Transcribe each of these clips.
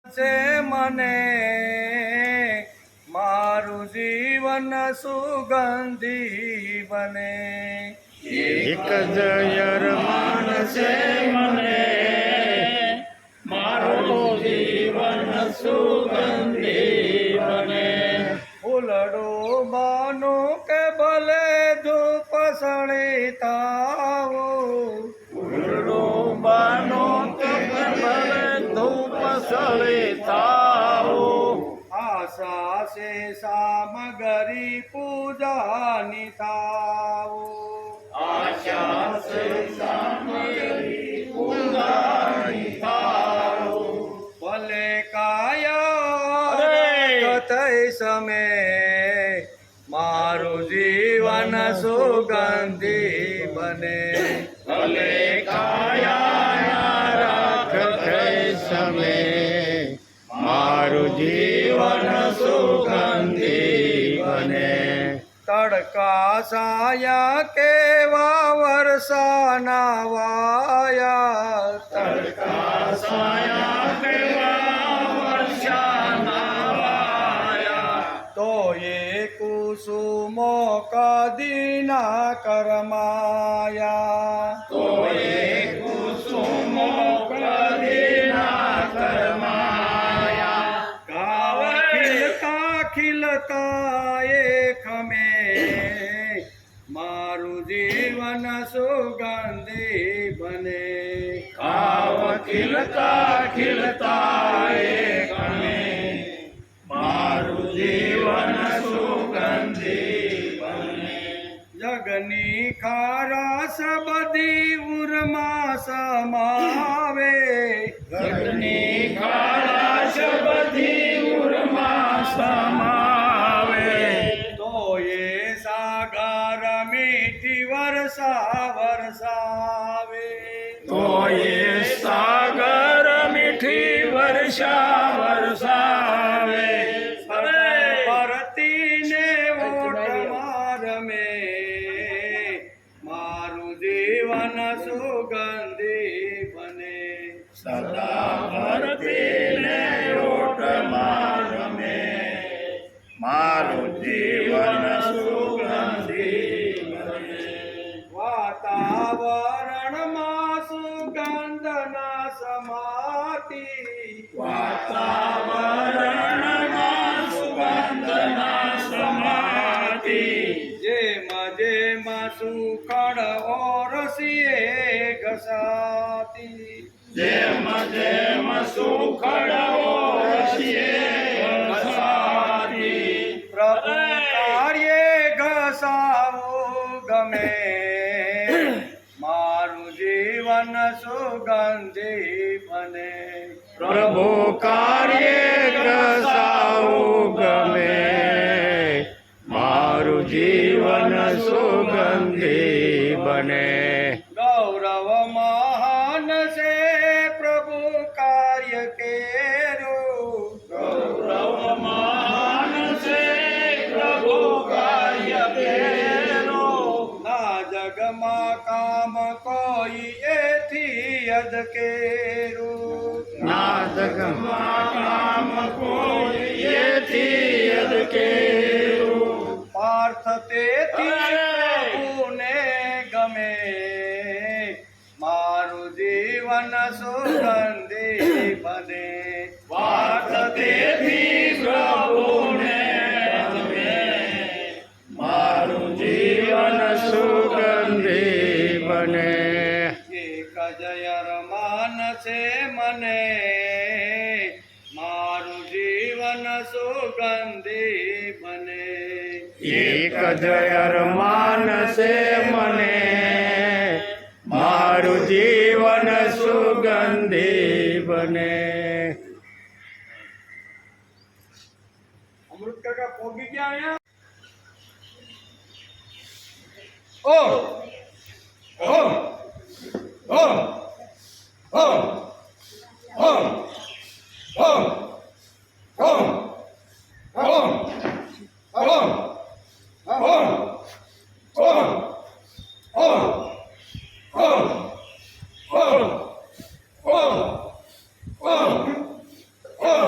છે મને મારું જીવન સુગંધી બને એક જ અરમાન છે મને મારું જીવન સુગંધી બને ફૂલડો બાનો કે ભલે ધૂપ સળિતાઓ ફૂલડો બાનો કે ભલે ધૂપ સળિતાઓ આશા છે સામગરી પૂજાની થાઓ આશા સે સામગ્રી પૂજાની થાઓ ભલે કાયા કથઈ સમે મારું જીવન સુગંધી બને ભલે કાયા રાખ થઈ સમે મારું જીવન સુગંધી બને તડકા સાયા કેવા વરસાના વાયા તડકા સાયા કેવા વર્ષાના વાયા તો એ કુસુમો કદીના કરમાયા તો એ કુસુમો કદીના કરમાયા ગાવ ખીલતા ખીલતા એક ખમે મારું જીવન સુગંધી બને આવ ખીલતા ખીલતા એક અમે મારું જીવન સુગંધી બને જગની ખારાશ બધી ઉરમાં સમાવે જગની ખારાશ બધી ઉરમાં સમાવે તો એ સાગર મીઠી વર્ષા વરસાવે તો એ સાગર મીઠી વર્ષા વરસાવે ભરતીને ઓટમાં રમે મારું જીવન સુગંધી બને સદા ભરતીને ઓટમાં રમે મારું જીવન સુગંધી બને વાતાવરણમાં સુગંધના સમાતિ વાતાવરણમાં સુગંધના સમાધિ જેમ જેમ સુખડ ઓરસીએ ઘસાતી જેમ જેમ સુખડો રસીએ ઘસાતી પ્રભુ કાર્યે ઘસાવો ગમે મારું જીવન સુગંધી બને પ્રભુ કાર્ય ઘસાવું ગમે મારું જીવન સુગંધી બને ગૌરવ મહાન છે પ્રભુ કાર્ય કેરું ગૌરવ મહાન છે પ્રભુ કાર્ય કેરો ના જગમાં કામ કોઈ એથી અદકેરું ના જગમાં કામ કોઈ એથી અદકેરું પાર્થ તેથી પ્રભુને ગમે મારું જીવન સુગંધી બને વાત તેથી પ્રભુને ગમે મારું જીવન સુગંધી બને એક જય રમાન છે મને મારું જીવન સુગંધી બને એક જ અરમાન છે મને મારું જીવન સુગંધી બને અમૃત કાકા પોગી ગયા અહીંયા ઓ ઓ ઓ ઓ ઓ ઓ ઓ ઓ ઓ ઓ ઓ ઓ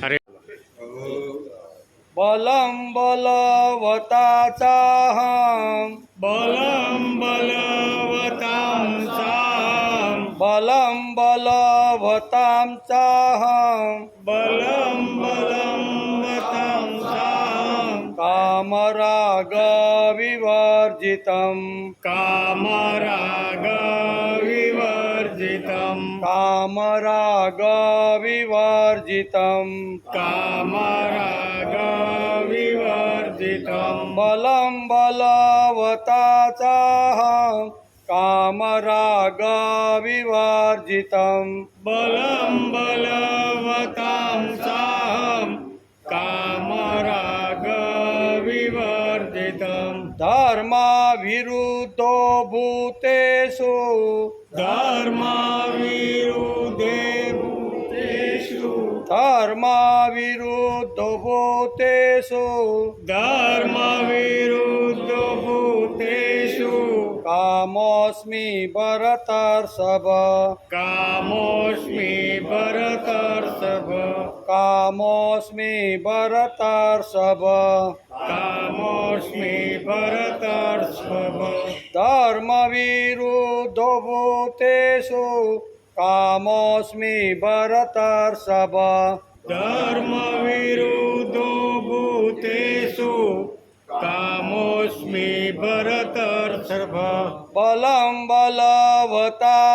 અરે બલમ બલવતાચાહં બલમ બલવતાં સામ બલમ બલવતાં ચાહં બલમ બલવતાં સામ કામરાગ વિવર્જિતમ કામરાગ વિવર્જિતમ કામરાગ વિવર્જિતમ કામરાગ વિવર્જિતમ બલમ બલવતાચાહં કામરાગ વિવર્જિતમ બલમ બલવતાં સામ કામરાગ વિવર્જિતમ ધર્મ વિરુદ્ધો ભૂતેષુ ધર્મ વિરુદ્ધે ભૂતેષુ ધર્મ વિરુદ્ધો ભૂતેષુ ધર્મ વિરુદ્ધ ભૂતેષુ કામોસ્મિ ભરતર્ષભ કામોસ્મિ ભરતર્ષભ કામોસ્મિ ભરતર્ષભ કામોસ્મિ ભરતર્ષભ ધર્મ વિરુદ્ધો ભૂતેષુ કામોસ્મિ ભરતર્ષભ ધર્મ વિરુદ્ધો ભૂતેષુ કામોસ્મિ ભરતર્ષભ બલમ બલવતાચાહં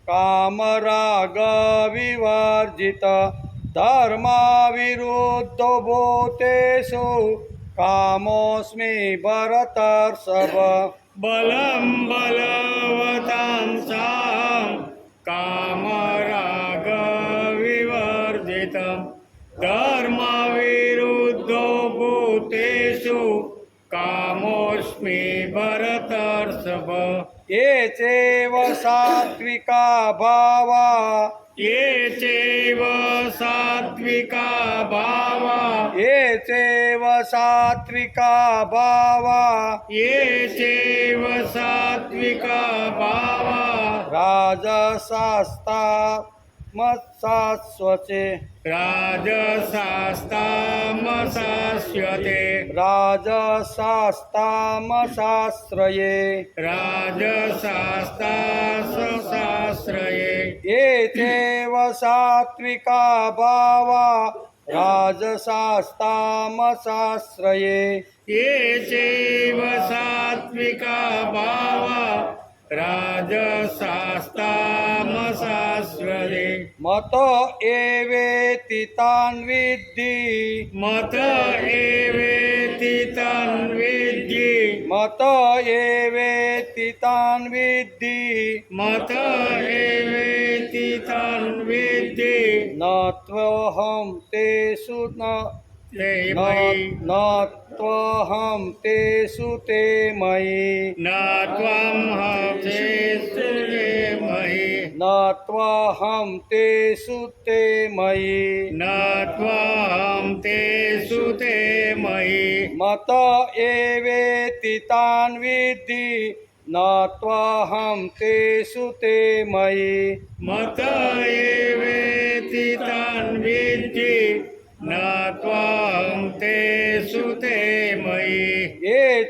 કામરાગ વિવર્જિત ધર્મ વિરુદ્ધો ભૂતેષુ કામોસ્મિ ભરતર્ષભ બલમ બલવતાં સામ કામરાગ વિવર્જિતમ ધર્મ વિરુદ્ધો ભૂતેષુ કામોસ્મિ ભરતર્ષભ ये चैव सात्विका भावा ये चैव सात्विका भावा ये चैव सात्विका भावा ये चैव सात्विका भावा राजसास्ता मत्सास्वचे राजसास्तामसास्यते राजसास्तामसाश्रये राजसास्ताससाश्रये ये चैव सात्विका भावा राजसास्तामसाश्रये ये चैव सात्विका भावा राजसास्तामसाश्रये मत एवेति तान् विद्धि मत एवेति तन्विद्धि मत एवेति तान् विद्धि मत एवेति तन्विद्धि न त्वहं तेषु न ते मयि न त्वहं तेषु ते मयि न त्वं हंसेषु ते मयि न त्वहं तेषु ते मयि न त्वं तेषु ते मयि मत एवेति तान् विद्धि न त्वहं तेषु ते मयि मत एवेति तन्विद्धि न त्वं तेषु ते मयि ये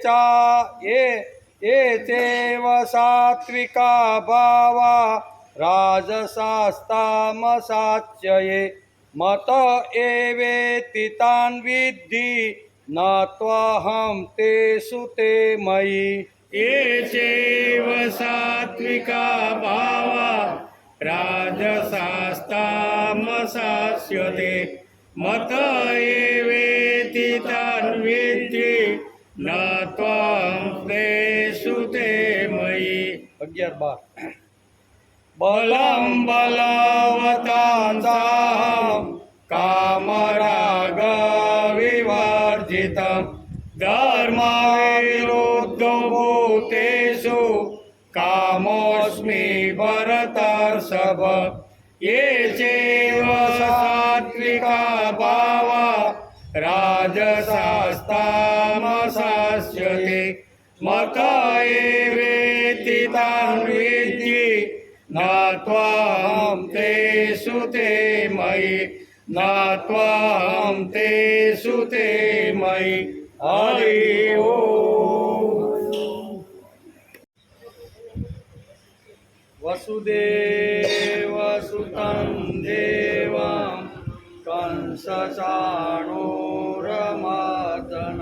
चैव सात्विका भावा राजसास्तामसाच्यये मत एवेति तान् विद्धि न त्वहं तेषु ते मयि ये चैव सात्विका भावा રાજસાસ્તામસાસ્યતે મત એવેતિ તાન વિદ્ધિ ન ત્વં તેષુ તે મયિ 11-12 બલમ બલવતાંસાહમ કામરાગ વિવર્જિતમ ધર્મ વિરુદ્ધો ભૂતેષુ કામોસ્મિ ભરતર્ષભ યે ચૈવ સાત્વિકા ભાવા રાજસાસ્તામસાસ્યતે મત એવેતિ તાન વિદ્ધિ ન ત્વં તેષુ તે મયિ ન ત્વં તેષુ તે મયિ હરિ ઓમ વસુદેવસુતં દેવં કંસચાણૂરમર્દન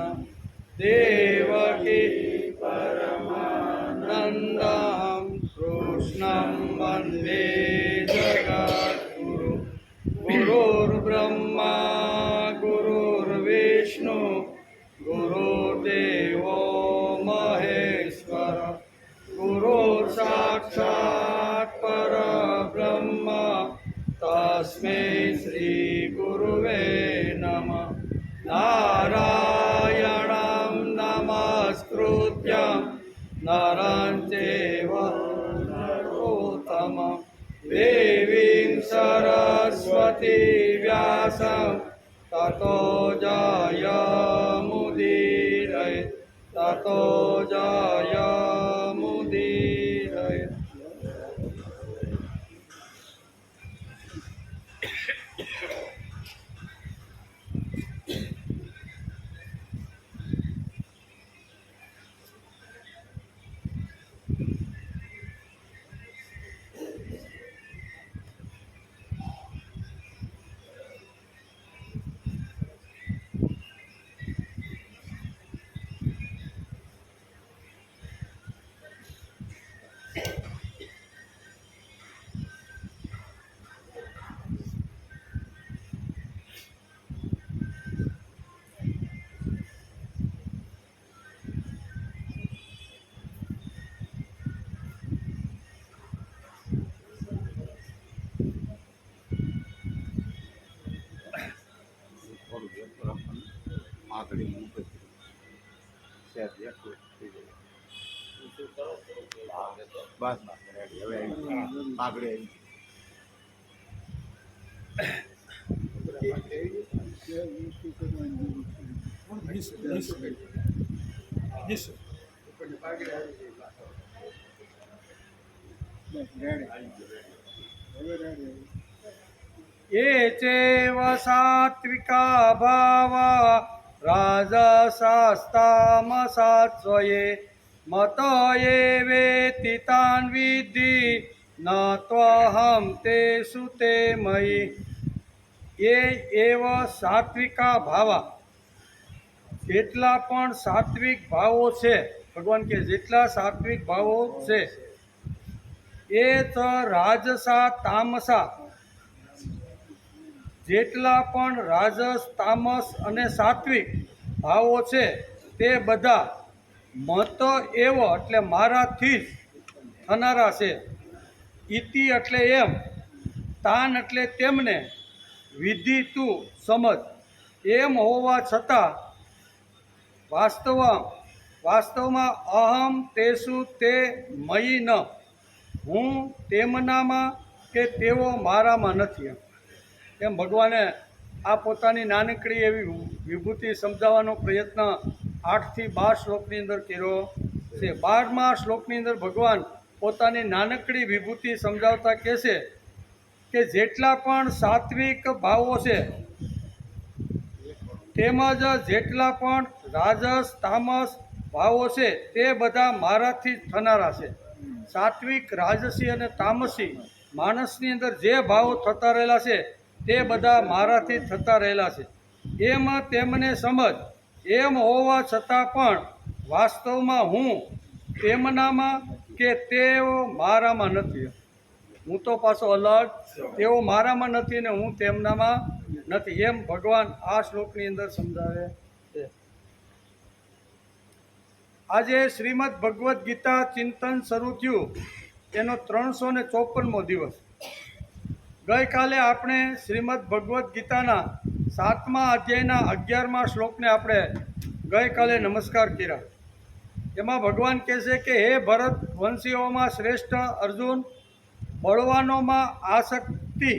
દેવકી પરમાનંદં કૃષ્ણં વંદે જગદ્ગુરુ ગુરુર્બ્રહ્મા ગુરુર્વિષ્ણુ ગુરુર્દેવો મહેશ્વર ગુરુર સાક્ષાત પરબ્રહ્મ તસ્મૈ શ્રી ગુરુવે નમઃ નારાયણં નમસ્કૃત્યં નરં ચૈવ નરોત્તમં દેવીં સરસ્વતી વ્યાસં તતો જયમુદીરયે તતો જયમુદીરયે બસ હવે આગળ ये चैव सात्विका भावा राजसास्तामसात्स्वये मत एवेति तान् विद्धि न त्वहं तेषु ते मयि ये एव સાત્વિકા ભાવા જેટલા પણ સાત્વિક ભાવો છે ભગવાન કે જેટલા સાત્વિક ભાવો છે એ તો રાજસા તામસા જેટલા પણ રાજસ તામસ અને સાત્વિક ભાવો છે તે બધા મત એવો એટલે મારાથી જ થનારા છે ઇતિ એટલે એમ તાન એટલે તેમને વિધિ તું સમજ એમ હોવા છતાં વાસ્તવમાં અહમ તેસુ તે મયી ન હું તેમનામાં કે તેઓ મારામાં નથી એમ ભગવાને આ પોતાની નાનકડી એવી વિભૂતિ સમજાવવાનો પ્રયત્ન 8 થી 12 શ્લોકની અંદર કર્યો છે. 12મા શ્લોકની અંદર ભગવાન પોતાની નાનકડી વિભૂતિ સમજાવતા કહે છે કે જેટલા પણ સાત્વિક ભાવો છે તેમજ જેટલા પણ રાજસ તામસ ભાવો છે તે બધા મારાથી જ થનારા છે. સાત્વિક રાજસી અને તામસી માણસની અંદર જે ભાવો થતા રહેલા છે તે બધા મારાથી થતા રહેલા છે. એમ તેમને સમજ એમ હોવા છતાં પણ વાસ્તવમાં હું તેમનામાં કે તેઓ મારામાં નથી. હું તો પાછો અલગ, તેઓ મારામાં નથી ને હું તેમનામાં નથી, એમ ભગવાન આ શ્લોકની અંદર સમજાવે છે. આજે શ્રીમદ ભગવદ્ ગીતા ચિંતન શરૂ થયું તેનો 354મો દિવસ. ગઈકાલે આપણે શ્રીમદ ભગવદ્ ગીતાના 7મા અધ્યાયના 11મા શ્લોકને આપણે ગઈકાલે નમસ્કાર કર્યા. એમાં ભગવાન કહે છે કે હે ભરત વંશીઓમાં શ્રેષ્ઠ અર્જુન, બળવાનોમાં આસક્તિ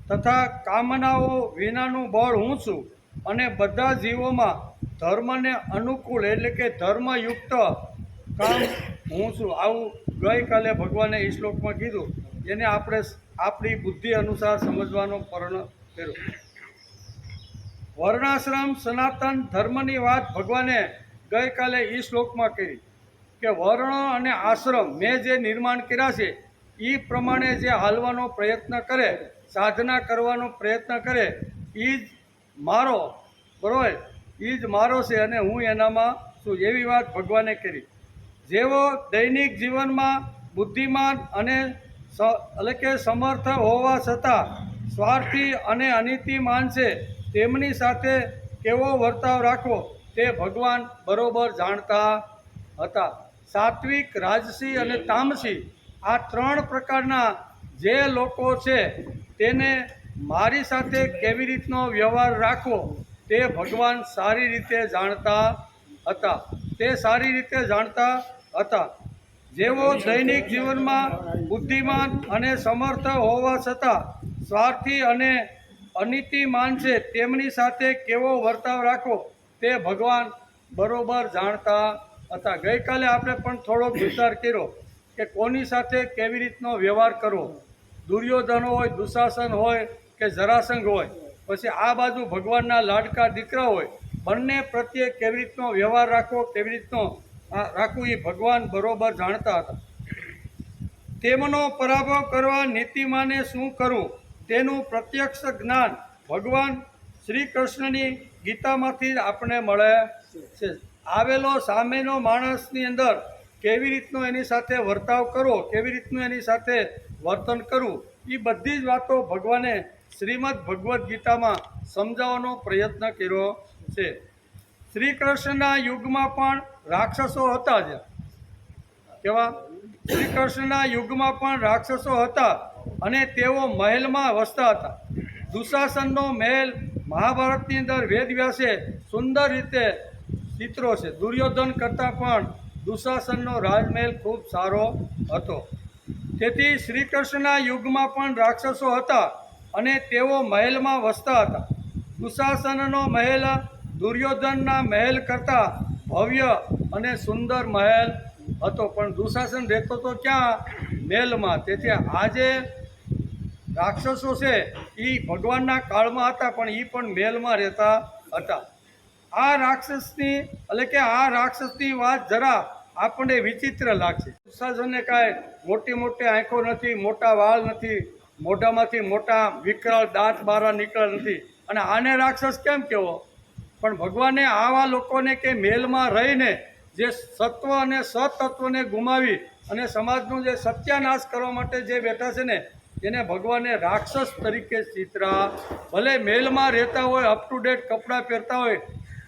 તથા કામનાઓ વિનાનું બળ હું છું અને બધા જીવોમાં ધર્મને અનુકૂળ એટલે કે ધર્મયુક્ત કામ હું છું. આવું ગઈકાલે ભગવાને એ શ્લોકમાં કીધું, જેને આપણે આપણી બુદ્ધિ અનુસાર સમજવાનો પ્રયત્ન કર્યો. વર્ણાશ્રમ સનાતન ધર્મની વાત ભગવાને ગઈકાલે એ શ્લોકમાં કરી કે વર્ણ અને આશ્રમ મેં જે નિર્માણ કર્યા છે એ પ્રમાણે જે હાલવાનો પ્રયત્ન કરે, સાધના કરવાનો પ્રયત્ન કરે, એ જ મારો, બરાબર, એ જ મારો છે અને હું એનામાં છું, એવી વાત ભગવાને કરી. જેઓ દૈનિક જીવનમાં બુદ્ધિમાન અને એટલે કે સમર્થ હોવા છતાં સ્વાર્થી અને અનીતિમાન છે, તેમની સાથે કેવો વર્તાવ રાખવો તે ભગવાન બરોબર જાણતા હતા. સાત્વિક, રાજસી અને તામસી આ 3 પ્રકારના જે લોકો છે તેને મારી સાથે કેવી રીતનો વ્યવહાર રાખવો તે ભગવાન સારી રીતે જાણતા હતા. તે સારી રીતે જાણતા હતા. જેઓ દૈનિક જીવનમાં બુદ્ધિમાન અને સમર્થ હોવા છતાં સ્વાર્થી અને અનીતિમાન છે, તેમની સાથે કેવો વર્તાવ રાખવો તે ભગવાન બરોબર જાણતા હતા. ગઈકાલે આપણે પણ થોડોક વિચાર કર્યો કે કોની સાથે કેવી રીતનો વ્યવહાર કરવો. દુર્યોધન હોય, દુશાસન હોય કે જરાસંઘ હોય, પછી આ બાજુ ભગવાનના લાડકા દીકરા હોય, બંને પ્રત્યે કેવી રીતનો વ્યવહાર રાખવો, કેવી રીતનો રાખવું એ ભગવાન બરોબર જાણતા હતા. તેમનો પરાભવ કરવા નીતિમાને શું કરવું તેનું પ્રત્યક્ષ જ્ઞાન ભગવાન શ્રી કૃષ્ણની ગીતામાંથી જ આપણને મળે છે. આવેલો સામેનો માણસની અંદર કેવી રીતનો એની સાથે વર્તાવ કરવો, કેવી રીતનું એની સાથે વર્તન કરવું, એ બધી જ વાતો ભગવાને શ્રીમદ ભગવદ્ ગીતામાં સમજાવવાનો પ્રયત્ન કર્યો છે. શ્રી કૃષ્ણના યુગમાં પણ રાક્ષસો હતા જ. કેવા? શ્રી કૃષ્ણના યુગમાં પણ રાક્ષસો હતા અને તેઓ મહેલમાં વસતા હતા. દુશાસનનો મહેલ મહાભારતની અંદર વેદવ્યાસે સુંદર રીતે ચિત્રો છે. દુર્યોધન કરતાં પણ દુશાસનનો રાજમહેલ ખૂબ સારો હતો. તેથી શ્રી કૃષ્ણના યુગમાં પણ રાક્ષસો હતા અને તેઓ મહેલમાં વસતા હતા. દુશાસનનો મહેલ દુર્યોધનના મહેલ કરતાં ભવ્ય અને સુંદર મહેલ હતો, પણ દુશાસન રહેતો તો ક્યાં? મહેલમાં. તેથી આજે રાક્ષસો છે એ ભગવાનના કાળમાં હતા, પણ એ પણ મહેલમાં રહેતા હતા. આ રાક્ષસની વાત જરા આપણને વિચિત્ર લાગશે. દુશાસનને કાંઈ મોટી આંખો નથી, મોટા વાળ નથી, મોઢામાંથી મોટા વિકરાળ દાંત બહાર નીકળ્યા નથી, અને આને રાક્ષસ કેમ કહેવો? પણ ભગવાને આવા લોકોને કે મહેલમાં રહીને જે સત્વ અને સતત્વને ગુમાવી અને સમાજનો જે સત્યાનાશ કરવા માટે જે બેઠા છે ને, એને ભગવાને રાક્ષસ તરીકે ચિતરા. ભલે મહેલમાં રહેતા હોય, અપ ટુ ડેટ કપડાં પહેરતા હોય,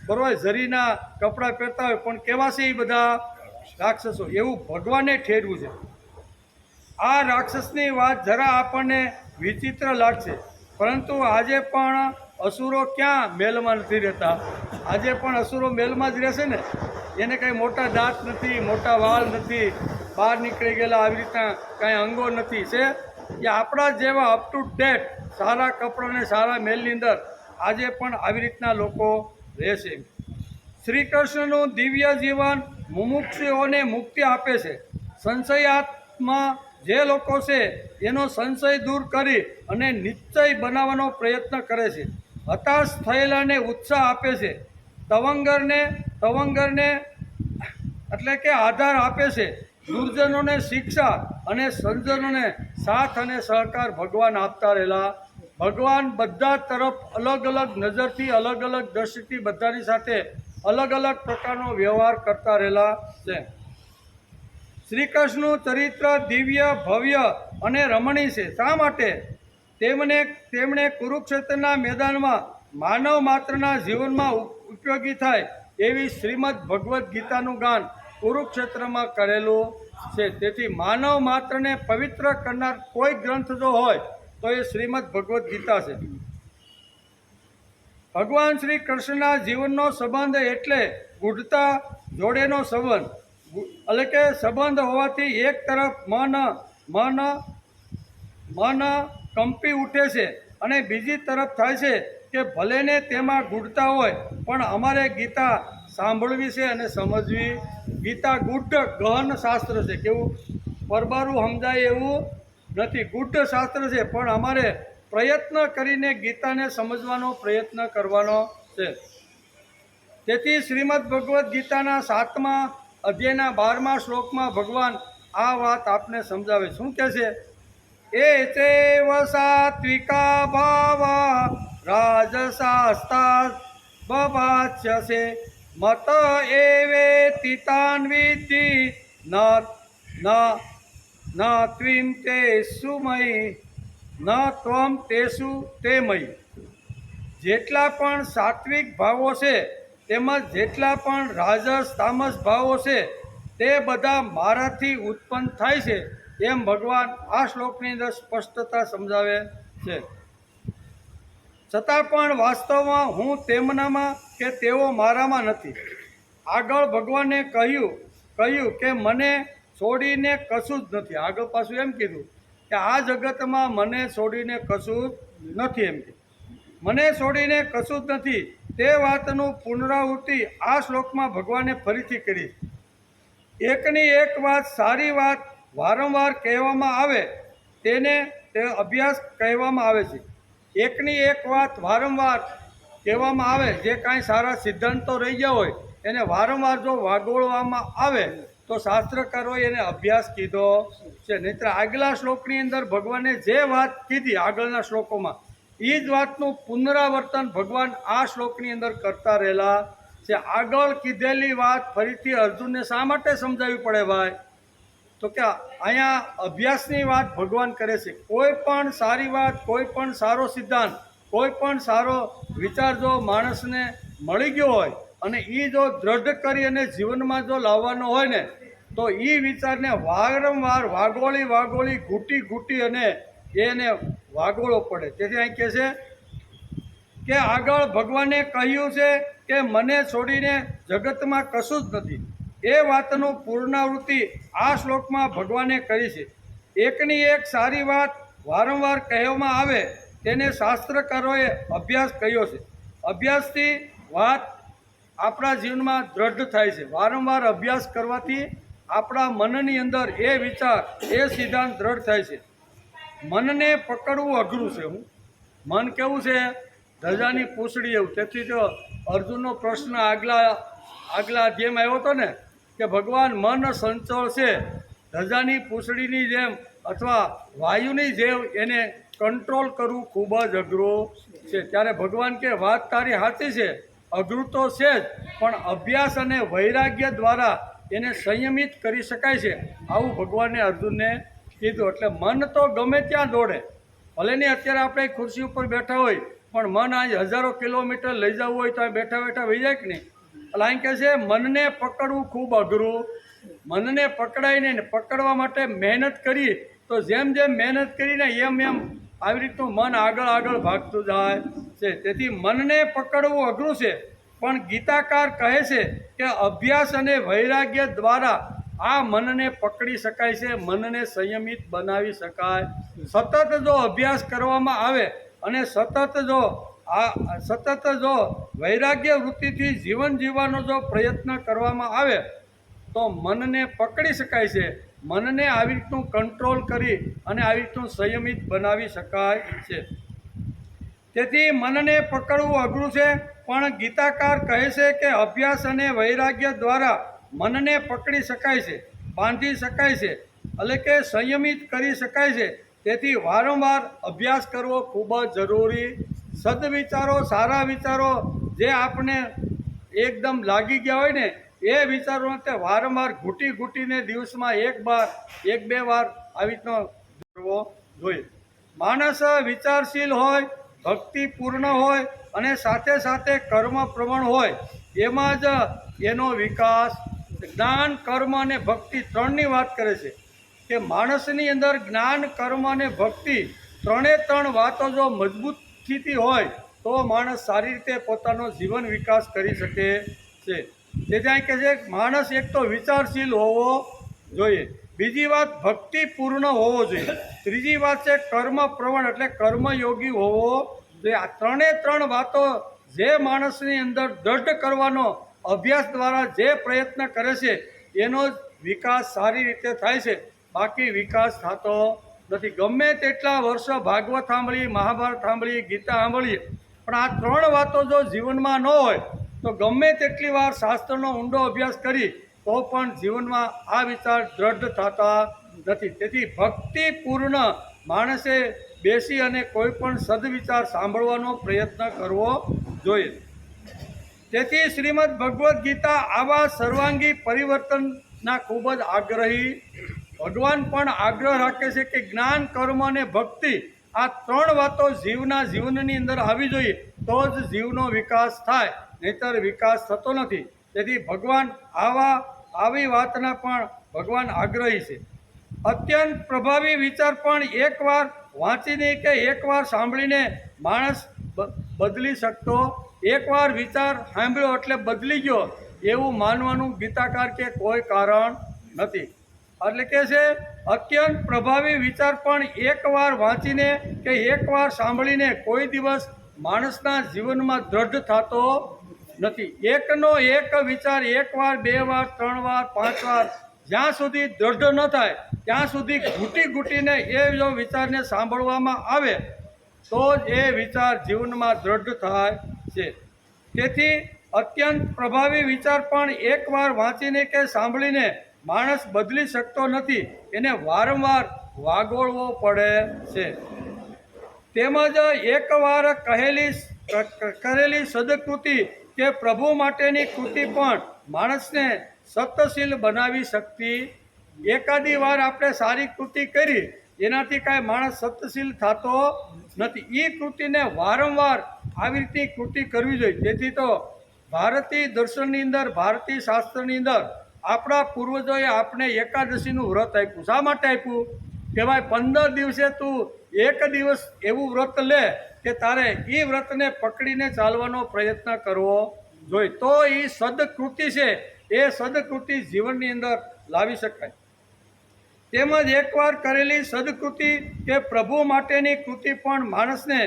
બરાબર, ઝરીના કપડાં પહેરતા હોય, પણ કેવા છે એ બધા રાક્ષસો, એવું ભગવાને ઠેરવું છે. આ રાક્ષસની વાત જરા આપણને વિચિત્ર લાગશે, પરંતુ આજે પણ અસુરો ક્યાં મહેલમાં નથી રહેતા? આજે પણ અસુરો મહેલમાં જ રહેશે ને. એને કાંઈ મોટા દાંત નથી, મોટા વાળ નથી, બહાર નીકળી ગયેલા આવી રીતના કાંઈ અંગો નથી. છે એ આપણા જેવા અપ ટુ ડેટ સારા કપડાં અને સારા મહેલની અંદર આજે પણ આવી રીતના લોકો રહેશે. શ્રી કૃષ્ણનું દિવ્ય જીવન મુમુક્ષુઓને મુક્તિ આપે છે. સંશયાત્મા જે લોકો છે એનો સંશય દૂર કરી અને નિશ્ચય બનાવવાનો પ્રયત્ન કરે છે. હતાશ થયેલાને ઉત્સાહ આપે છે. તવંગરને એટલે કે આધાર આપે છે. દુર્જનોને શિક્ષા અને સંજનોને સાથ અને સહકાર ભગવાન આપતા રહેલા. ભગવાન બધા તરફ અલગ અલગ નજરથી, અલગ અલગ દ્રષ્ટિથી બધાની સાથે અલગ અલગ પ્રકારનો વ્યવહાર કરતા રહેલા છે. શ્રી કૃષ્ણનું ચરિત્ર દિવ્ય, ભવ્ય અને રમણીય છે. શા માટે? તેમણે કુરુક્ષેત્રના મેદાનમાં માનવ માત્રના જીવનમાં ઉપયોગી થાય એવી શ્રીમદ ભગવદ્ ગીતાનું ગાન કુરુક્ષેત્રમાં કરેલું છે. તેથી માનવ માત્રને પવિત્ર કરનાર કોઈ ગ્રંથ જો હોય તો એ શ્રીમદ ભગવદ્ ગીતા છે. ભગવાન શ્રી કૃષ્ણના જીવનનો સંબંધ એટલે ગૂઢતા જોડેનો સંબંધ, એટલે કે સંબંધ હોવાથી એક તરફ મન કંપી ઉઠે છે અને બીજી તરફ થાય છે કે ભલેને તેમાં ગૂઢતા હોય પણ અમારે ગીતા સાંભળવી છે અને સમજવી. ગીતા ગૂઢ ગહન શાસ્ત્ર છે. કેવું? પરબારું સમજાય એવું નથી. ગૂઢ શાસ્ત્ર છે, પણ અમારે પ્રયત્ન કરીને ગીતાને સમજવાનો પ્રયત્ન કરવાનો છે. તેથી શ્રીમદ ભગવદ્ ગીતાના 7મા અધ્યાયના 12મા શ્લોકમાં ભગવાન આ વાત આપને સમજાવે. શું કહે છે? એચૈવ સાત્વિકા ભાવા રાજસાસ્તા બવાચ્યસે મત એવેતિ તાન વિદ્ધિ ન ત્વિમ તેષુ મયી ન ત્વમ તેષુ તે મયી. જેટલા પણ સાત્વિક ભાવો છે તેમજ જેટલા પણ રાજસ તામસ ભાવો છે તે બધા મારાથી ઉત્પન્ન થાય છે એમ ભગવાન આ શ્લોકની અંદર સ્પષ્ટતા સમજાવે છે. છતાં પણ વાસ્તવમાં હું તેમનામાં કે તેઓ મારામાં નથી. આગળ ભગવાને કહ્યું કે મને છોડીને કશું જ નથી. આગળ પાછું એમ કીધું કે આ જગતમાં મને છોડીને કશું જ નથી. એમ કે મને છોડીને કશું જ નથી. તે વાતનું પુનરાવૃત્તિ આ શ્લોકમાં ભગવાને ફરીથી કરી. એકની એક વાત, સારી વાત વારંવાર કહેવામાં આવે તેને તે અભ્યાસ કહેવામાં આવે છે. એકની એક વાત વારંવાર કહેવામાં આવે, જે કાંઈ સારા સિદ્ધાંતો રહી ગયા હોય એને વારંવાર જો વાગોળવામાં આવે તો શાસ્ત્રકારોએ એને અભ્યાસ કીધો છે. નહીંતર આગલા શ્લોકની અંદર ભગવાને જે વાત કીધી આગળના શ્લોકોમાં એ જ વાતનું પુનરાવર્તન ભગવાન આ શ્લોકની અંદર કરતા રહેલા છે. આગળ કીધેલી વાત ફરીથી અર્જુનને શા માટે સમજાવવી પડે ભાઈ? તો કે અહીંયા અભ્યાસની વાત ભગવાન કરે છે. કોઈ પણ સારી વાત, કોઈ પણ સારો સિદ્ધાંત, કોઈ પણ સારો વિચાર જો માણસને મળી ગયો હોય અને એ જો દ્રઢ કરી અને જીવનમાં જો લાવવાનો હોય ને તો એ વિચારને વારંવાર વાગોળી ઘૂંટી અને એને વાગોળવો પડે. તેથી અહીં કહે છે કે આગળ ભગવાને કહ્યું છે કે મને છોડીને જગતમાં કશું જ નથી. એ વાતનું પુનરાવૃત્તિ આ શ્લોકમાં ભગવાને કરી છે. એકની એક સારી વાત વારંવાર કહેવામાં આવે તેને શાસ્ત્રકારોએ અભ્યાસ કહ્યો છે. અભ્યાસથી વાત આપણા જીવનમાં દ્રઢ થાય છે. વારંવાર અભ્યાસ કરવાથી આપણા મનની અંદર એ વિચાર, એ સિદ્ધાંત દ્રઢ થાય છે. મનને પકડવું અઘરું છે. મન કેવું છે? ધજાની પૂંછડી એવું. તેથી જો અર્જુનનો પ્રશ્ન આગલા અધ્યાયમાં આવ્યો હતો ને કે ભગવાન મન સંચળ છે, ધજાની પૂંછડીની જેમ અથવા વાયુની જેમ એને કંટ્રોલ કરવું ખૂબ જ અઘરું છે. ત્યારે ભગવાન કે વાત તારી સાચી છે, અઘરું તો છે જ, પણ અભ્યાસ અને વૈરાગ્ય દ્વારા એને સંયમિત કરી શકાય છે. આવું ભગવાને અર્જુનને કીધું. એટલે મન તો ગમે ત્યાં દોડે. ભલે ને અત્યારે આપણે ખુરશી ઉપર બેઠા હોય પણ મન આ હજારો કિલોમીટર લઈ જવું હોય તો આ બેઠા વહી જાય કે નહીં? એટલે અહીં કહે છે મનને પકડવું ખૂબ અઘરું. મનને પકડાય નહીં, પકડવા માટે મહેનત કરીએ તો જેમ મહેનત કરીને એમ આવી રીતનું મન આગળ ભાગતું જાય છે. તેથી મનને પકડવું અઘરું છે. પણ ગીતાકાર કહે છે કે અભ્યાસ અને વૈરાગ્ય દ્વારા આ મનને પકડી શકાય છે, મનને સંયમિત બનાવી શકાય. સતત જો અભ્યાસ કરવામાં આવે અને સતત જો વૈરાગ્ય વૃત્તિથી જીવન જીવવાનો જો પ્રયત્ન કરવામાં આવે તો મનને પકડી શકાય છે. મનને આવી રીતનું કંટ્રોલ કરી અને આવી રીતનું સંયમિત બનાવી શકાય છે. તેથી મનને પકડવું અઘરું છે. પણ ગીતાકાર કહે છે કે અભ્યાસ અને વૈરાગ્ય દ્વારા મનને પકડી શકાય છે, બાંધી શકાય છે, એટલે કે સંયમિત કરી શકાય છે. તેથી વારંવાર અભ્યાસ કરવો ખૂબ જ જરૂરી. સદવિચારો, સારા વિચારો જે આપણે એકદમ લાગી ગયા હોય ને એ વિચારોને વારંવાર ઘૂંટીને દિવસમાં એક બે વાર આવી રીતનો કરવો જોઈએ. માણસ વિચારશીલ હોય, ભક્તિપૂર્ણ હોય અને સાથે સાથે કર્મપ્રવણ હોય, એમાં જ એનો વિકાસ. જ્ઞાન, કર્મ અને ભક્તિ ત્રણની વાત કરે છે કે માણસની અંદર જ્ઞાન, કર્મ અને ભક્તિ ત્રણ વાતો જો મજબૂતીથી હોય તો માણસ સારી રીતે પોતાનો જીવન વિકાસ કરી શકે છે. તેથી અહીં કહે છે માણસ એક તો વિચારશીલ હોવો જોઈએ, બીજી વાત ભક્તિપૂર્ણ હોવો જોઈએ, ત્રીજી વાત છે કર્મપ્રવણ એટલે કર્મયોગી હોવો જોઈએ. આ ત્રણ વાતો જે માણસની અંદર દ્રઢ કરવાનો અભ્યાસ દ્વારા જે પ્રયત્ન કરે છે એનો જ વિકાસ સારી રીતે થાય છે, બાકી વિકાસ થતો નથી. ગમે તેટલા વર્ષો ભાગવત સાંભળીએ, મહાભારત સાંભળીએ, ગીતા સાંભળીએ, પણ આ ત્રણ વાતો જો જીવનમાં ન હોય તો ગમે તેટલી વાર શાસ્ત્રનો ઊંડો અભ્યાસ કરી તો પણ જીવનમાં આ વિચાર દ્રઢ થતા નથી. તેથી ભક્તિપૂર્ણ માણસે બેસી અને કોઈ પણ સદવિચાર સાંભળવાનો પ્રયત્ન કરવો જોઈએ. તેથી શ્રીમદ ભગવદ્ ગીતા આવા સર્વાંગી પરિવર્તનના ખૂબ જ આગ્રહી. ભગવાન પણ આગ્રહ રાખે છે કે જ્ઞાન, કર્મ અને ભક્તિ આ ત્રણ વાતો જીવનની અંદર આવી જોઈએ તો જ જીવનો વિકાસ થાય, નહીંતર વિકાસ થતો નથી. તેથી ભગવાન આવી વાતના પણ ભગવાન આગ્રહી છે. અત્યંત પ્રભાવી વિચાર પણ એકવાર વાંચીને કે એકવાર સાંભળીને માણસ બદલી શકતો. એકવાર વિચાર સાંભળ્યો એટલે બદલી ગયો એવું માનવાનું ગીતાકાર કે કોઈ કારણ નથી. એટલે કે છે અત્યંત પ્રભાવી વિચાર પણ એકવાર વાંચીને કે એકવાર સાંભળીને કોઈ દિવસ માણસના જીવનમાં દ્રઢ થતો નથી. એકનો એક વિચાર એકવાર, બે વાર, 3 વાર, 5 વાર જ્યાં સુધી દ્રઢ ન થાય ત્યાં સુધી ઘૂંટીને એ જો વિચારને સાંભળવામાં આવે તો જ એ વિચાર જીવનમાં દ્રઢ થાય છે. તેથી અત્યંત પ્રભાવી વિચાર પણ એકવાર વાંચીને કે સાંભળીને માણસ બદલી શકતો નથી, એને વારંવાર વાગોળવો પડે છે. તેમજ એકવાર કરેલી સદકૃતિ કે પ્રભુ માટેની કૃતિ પણ માણસને સત્શીલ બનાવી શકતી. એકાદી વાર આપણે સારી કૃતિ કરી એનાથી કાંઈ માણસ સત્શીલ થતો નથી. એ કૃતિને વારંવાર આવી રીતની કૃતિ કરવી જોઈએ. તેથી તો ભારતીય દર્શનની અંદર, ભારતીય શાસ્ત્રની અંદર આપણા પૂર્વજોએ આપણે એકાદશીનું વ્રત આપ્યું. શા માટે આપ્યું? કે ભાઈ 15 દિવસે તું એક દિવસ એવું વ્રત લે કે તારે એ વ્રતને પકડીને ચાલવાનો પ્રયત્ન કરવો જોઈએ, તો એ સદકૃતિ છે એ સદકૃતિ જીવનની અંદર લાવી શકાય. તેમજ એકવાર કરેલી સદકૃતિ કે પ્રભુ માટેની કૃતિ પણ માણસને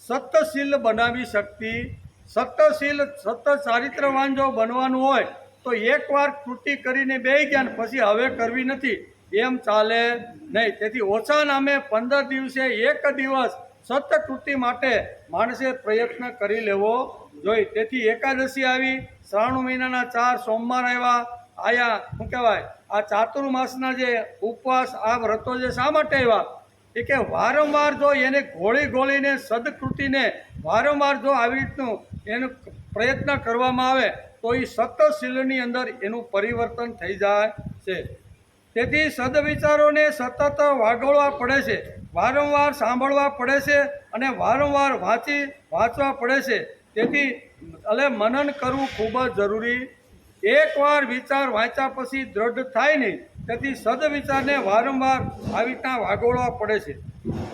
સત્શીલ બનાવી શકતી. સત્ય ચારિત્રવાન જો બનવાનું હોય તો એકવાર કૃતિ કરીને બેસી ગયા ને પછી હવે કરવી નથી એમ ચાલે નહીં. તેથી ઓછા નામે 15 દિવસે એક દિવસ સત્કૃતિ માટે માણસે પ્રયત્ન કરી લેવો જોઈએ. તેથી એકાદશી આવી, શ્રાવણ મહિનાના 4 સોમવાર આયા શું કહેવાય, આ ચાતુર્માસના જે ઉપવાસ, આ વ્રતો જે શા માટે આવ્યા? એ કે વારંવાર જો એને ગોળીને સદકૃતિને વારંવાર જો આવી રીતનું એનો પ્રયત્ન કરવામાં આવે તો એ સત્શીલની અંદર એનું પરિવર્તન થઈ જાય છે. તેથી સદવિચારોને સતત વાગોળવા પડે છે, વારંવાર સાંભળવા પડે છે અને વારંવાર વાંચવા પડે છે. તેથી મનન કરવું ખૂબ જ જરૂરી. એકવાર વિચાર વાંચ્યા પછી દ્રઢ થાય નહીં, તેથી સદવિચારને વારંવાર આવી રીતના વાગોળવા પડે છે.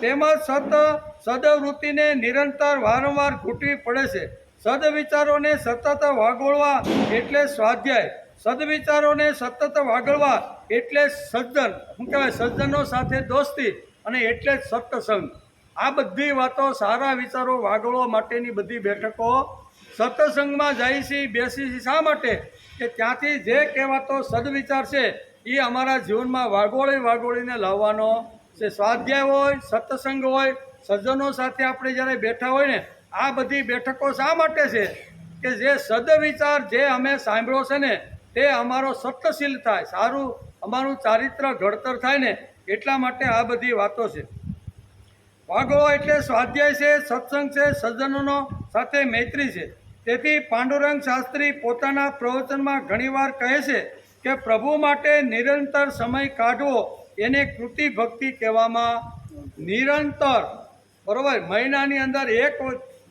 તેમજ સદવૃત્તિને નિરંતર વારંવાર ઘૂંટવી પડે છે. સદવિચારોને સતત વાગોળવા એટલે સ્વાધ્યાય, સદવિચારોને સતત વાગોળવા એટલે સજ્જન, શું કહેવાય, સજ્જનો સાથે દોસ્તી અને એટલે જ સત્સંગ. આ બધી વાતો, સારા વિચારો વાગોળવા માટેની બધી બેઠકો સત્સંગમાં જાય છે, બેસી છે. શા માટે? કે ત્યાંથી જે કહેવાતો સદવિચાર છે એ અમારા જીવનમાં વાગોળીને લાવવાનો છે. સ્વાધ્યાય હોય, સત્સંગ હોય, સજ્જનો સાથે આપણે જ્યારે બેઠા હોય ને, આ બધી બેઠકો શા માટે છે? કે જે સદવિચાર જે અમે સાંભળ્યો છે ને તે અમારો સત્શીલ થાય, સારું અમારું ચારિત્ર ઘડતર થાય ને એટલા માટે આ બધી વાતો છે. વાગોળવા એટલે સ્વાધ્યાય છે, સત્સંગ છે, સજ્જનોનો સાથે મૈત્રી છે. તેથી પાંડુરંગ શાસ્ત્રી પોતાના પ્રવચનમાં ઘણીવાર કહે છે કે પ્રભુ માટે નિરંતર સમય કાઢવો એને કૃતિ ભક્તિ કહેવામાં નિરંતર, બરાબર, મહિનાની અંદર એક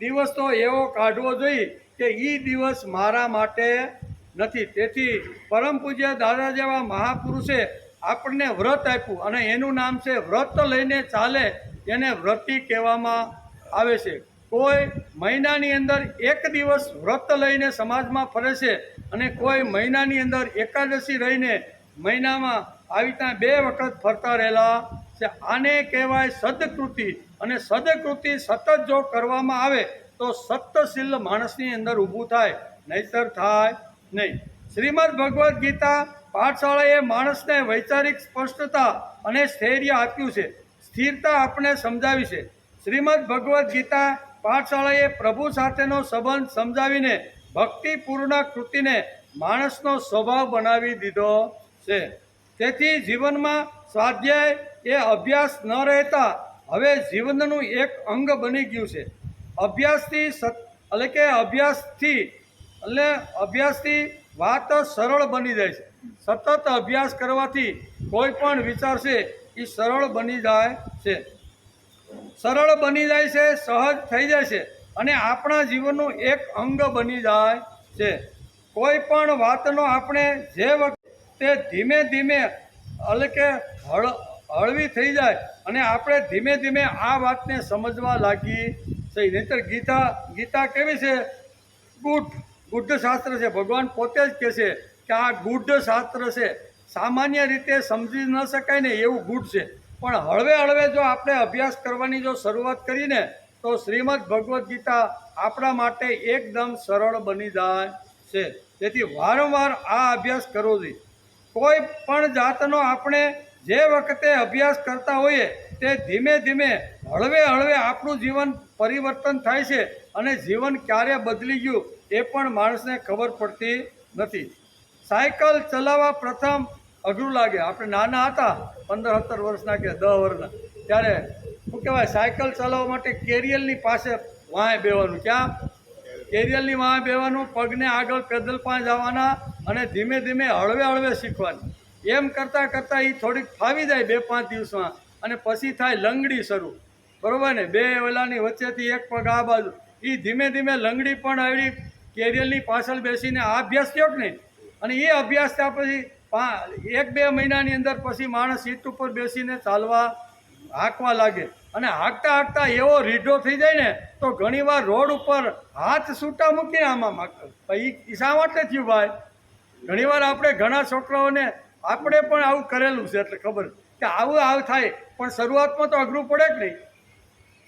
દિવસ તો એવો કાઢવો જોઈએ કે એ દિવસ મારા માટે નથી. તેથી પરમ પૂજ્ય દાદા જેવા મહાપુરુષે આપણને વ્રત આપ્યું અને એનું નામ છે વ્રત લઈને ચાલે એને વ્રતી કહેવામાં આવે છે. કોઈ મહિનાની અંદર એક દિવસ વ્રત લઈને સમાજમાં ફરે છે અને કોઈ મહિનાની અંદર એકાદશી રહીને મહિનામાં આવી રીતના 2 વખત ફરતા રહેલા છે. આને કહેવાય સદકૃતિ. અને સદકૃતિ સતત જો કરવામાં આવે તો સત્તશીલ માણસની અંદર ઊભું થાય, નહીતર થાય નહીં. શ્રીમદ ભગવદ્ ગીતા પાઠશાળાએ માણસને વૈચારિક સ્પષ્ટતા અને સ્થૈર્ય આપ્યું છે, સ્થિરતા આપણે સમજાવી છે. શ્રીમદ ભગવદ્ ગીતા પાઠશાળાએ પ્રભુ સાથેનો સંબંધ સમજાવીને ભક્તિપૂર્ણ કૃતિને માણસનો સ્વભાવ બનાવી દીધો છે. તેથી જીવનમાં સ્વાધ્યાય એ અભ્યાસ ન રહેતા હવે જીવનનું એક અંગ બની ગયું છે. અભ્યાસથી વાત સરળ બની જાય છે. સતત અભ્યાસ કરવાથી કોઈ પણ વિચાર છે એ સરળ બની જાય છે, સહજ થઈ જાય છે અને આપણા જીવનનું એક અંગ બની જાય છે. કોઈ પણ વાતનો આપણે જે વખતે ધીમે ધીમે હળવી થઈ જાય અને આપણે ધીમે ધીમે આ વાતને સમજવા લાગી છે. નહીંતર ગીતા કેવી છે? ગુઢ શાસ્ત્ર છે. ભગવાન પોતે જ કહે છે કે આ ગુઢ શાસ્ત્ર છે, સામાન્ય રીતે સમજી ન શકાય ને એવું ગુઢ છે. પણ હળવે હળવે જો આપણે અભ્યાસ કરવાની જો શરૂઆત કરીને તો શ્રીમદ ભગવદ્ ગીતા આપણા માટે એકદમ સરળ બની જાય છે. તેથી વારંવાર આ અભ્યાસ કરવો જોઈએ. કોઈ પણ જાતનો આપણે જે વખતે અભ્યાસ કરતા હોઈએ તે ધીમે ધીમે હળવે હળવે આપણું જીવન પરિવર્તન થાય છે અને જીવન ક્યારે બદલી ગયું એ પણ માણસને ખબર પડતી નથી. સાયકલ ચલાવવા પ્રથમ અઘરું લાગે. આપણે નાના હતા 15-17 વર્ષના કે 10 વર્ષના, ત્યારે શું કહેવાય, સાયકલ ચલાવવા માટે કેરિયલની પાસે વાંહે બેવાનું. ક્યાં? કેરિયલની વાંહે બેવાનું, પગને આગળ પેદલ પાસે જવાના અને ધીમે ધીમે હળવે હળવે શીખવાની. એમ કરતાં કરતાં એ થોડીક ફાવી જાય 2-5 દિવસમાં અને પછી થાય લંગડી શરૂ, બરાબર ને? 2 ઓલાની વચ્ચેથી એક પગ આ બાજુ, એ ધીમે ધીમે લંગડી પણ આવી કેરિયલની પાછળ બેસીને આ અભ્યાસ થયો કે નહીં. અને એ અભ્યાસ થયા પછી 1-2 મહિનાની અંદર પછી માણસ સીટ ઉપર બેસીને ચાલવા હાંકવા લાગે અને હાંકતા હાંકતા એવો રીઢો થઈ જાય ને તો ઘણીવાર રોડ ઉપર હાથ છૂટા મૂકીને આમાં એ શા માટે થયું ભાઈ? ઘણીવાર આપણે ઘણા છોકરાઓને આપણે પણ આવું કરેલું છે, એટલે ખબર કે આવું થાય. પણ શરૂઆતમાં તો અઘરું પડે જ નહીં.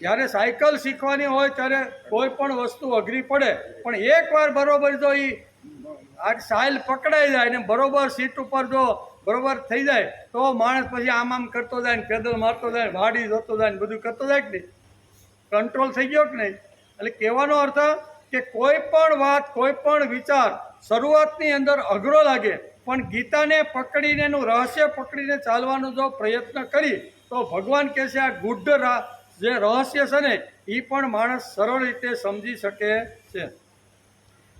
જ્યારે સાયકલ શીખવાની હોય ત્યારે કોઈ પણ વસ્તુ અઘરી પડે, પણ એકવાર બરોબર જો એ આ સાયલ પકડાઈ જાય ને બરોબર સીટ ઉપર જો બરોબર થઈ જાય તો માણસ પછી આમ કરતો જાય ને પેદલ મારતો જાય ને વાડી જોતો જાય ને બધું કરતો જાય કે નહીં? કંટ્રોલ થઈ ગયો કે નહીં? એટલે કહેવાનો અર્થ કે કોઈ પણ વાત, કોઈ પણ વિચાર શરૂઆતની અંદર અઘરો લાગે, પણ ગીતાને પકડીને એનું રહસ્ય પકડીને ચાલવાનો જો પ્રયત્ન કરી તો ભગવાન કહે છે આ ગુઢ જે રહસ્ય છે ને એ પણ માણસ સરળ રીતે સમજી શકે છે.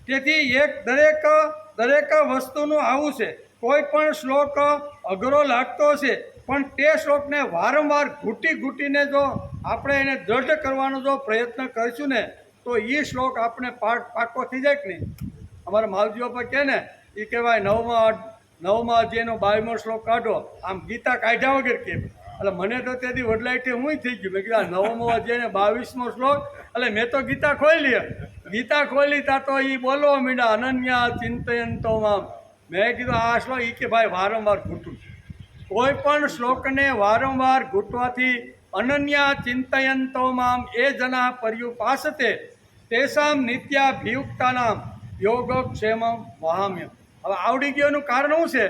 તેથી દરેક વસ્તુનું આવું છે. કોઈ પણ શ્લોક અઘરો લાગતો છે પણ તે શ્લોકને વારંવાર ઘૂંટીને જો આપણે એને દ્રઢ કરવાનો જો પ્રયત્ન કરીશું ને તો એ શ્લોક આપણે પાકો થઈ જાય કે નહીં? અમારા માવજીઓ પર કહે ને, એ કહેવાય 9મા અધ્યાયનો 22મો શ્લોક કાઢો, આમ ગીતા કાઢ્યા વગર કે. એટલે મને તો તેથી વડલાઈથી હું થઈ ગયું. મેં કીધું 9મો અધ્યાય 22મો શ્લોક, એટલે મેં તો ગીતા ખોલી તા તો એ બોલવા માંડ્યા અનન્યા ચિંતયંતો મામ. મેં કીધું આ શ્લોક, એ કે ભાઈ વારંવાર ઘૂંટું. કોઈ પણ શ્લોકને વારંવાર ઘૂંટવાથી અનન્યા ચિંતયંતો મામ એ જના પર્યુપાસતે તેસામ નિત્યાભિયુક્તાનામ યોગક્ષેમમ વહામ્ય. હવે આવડી ગયોનું કારણ શું છે?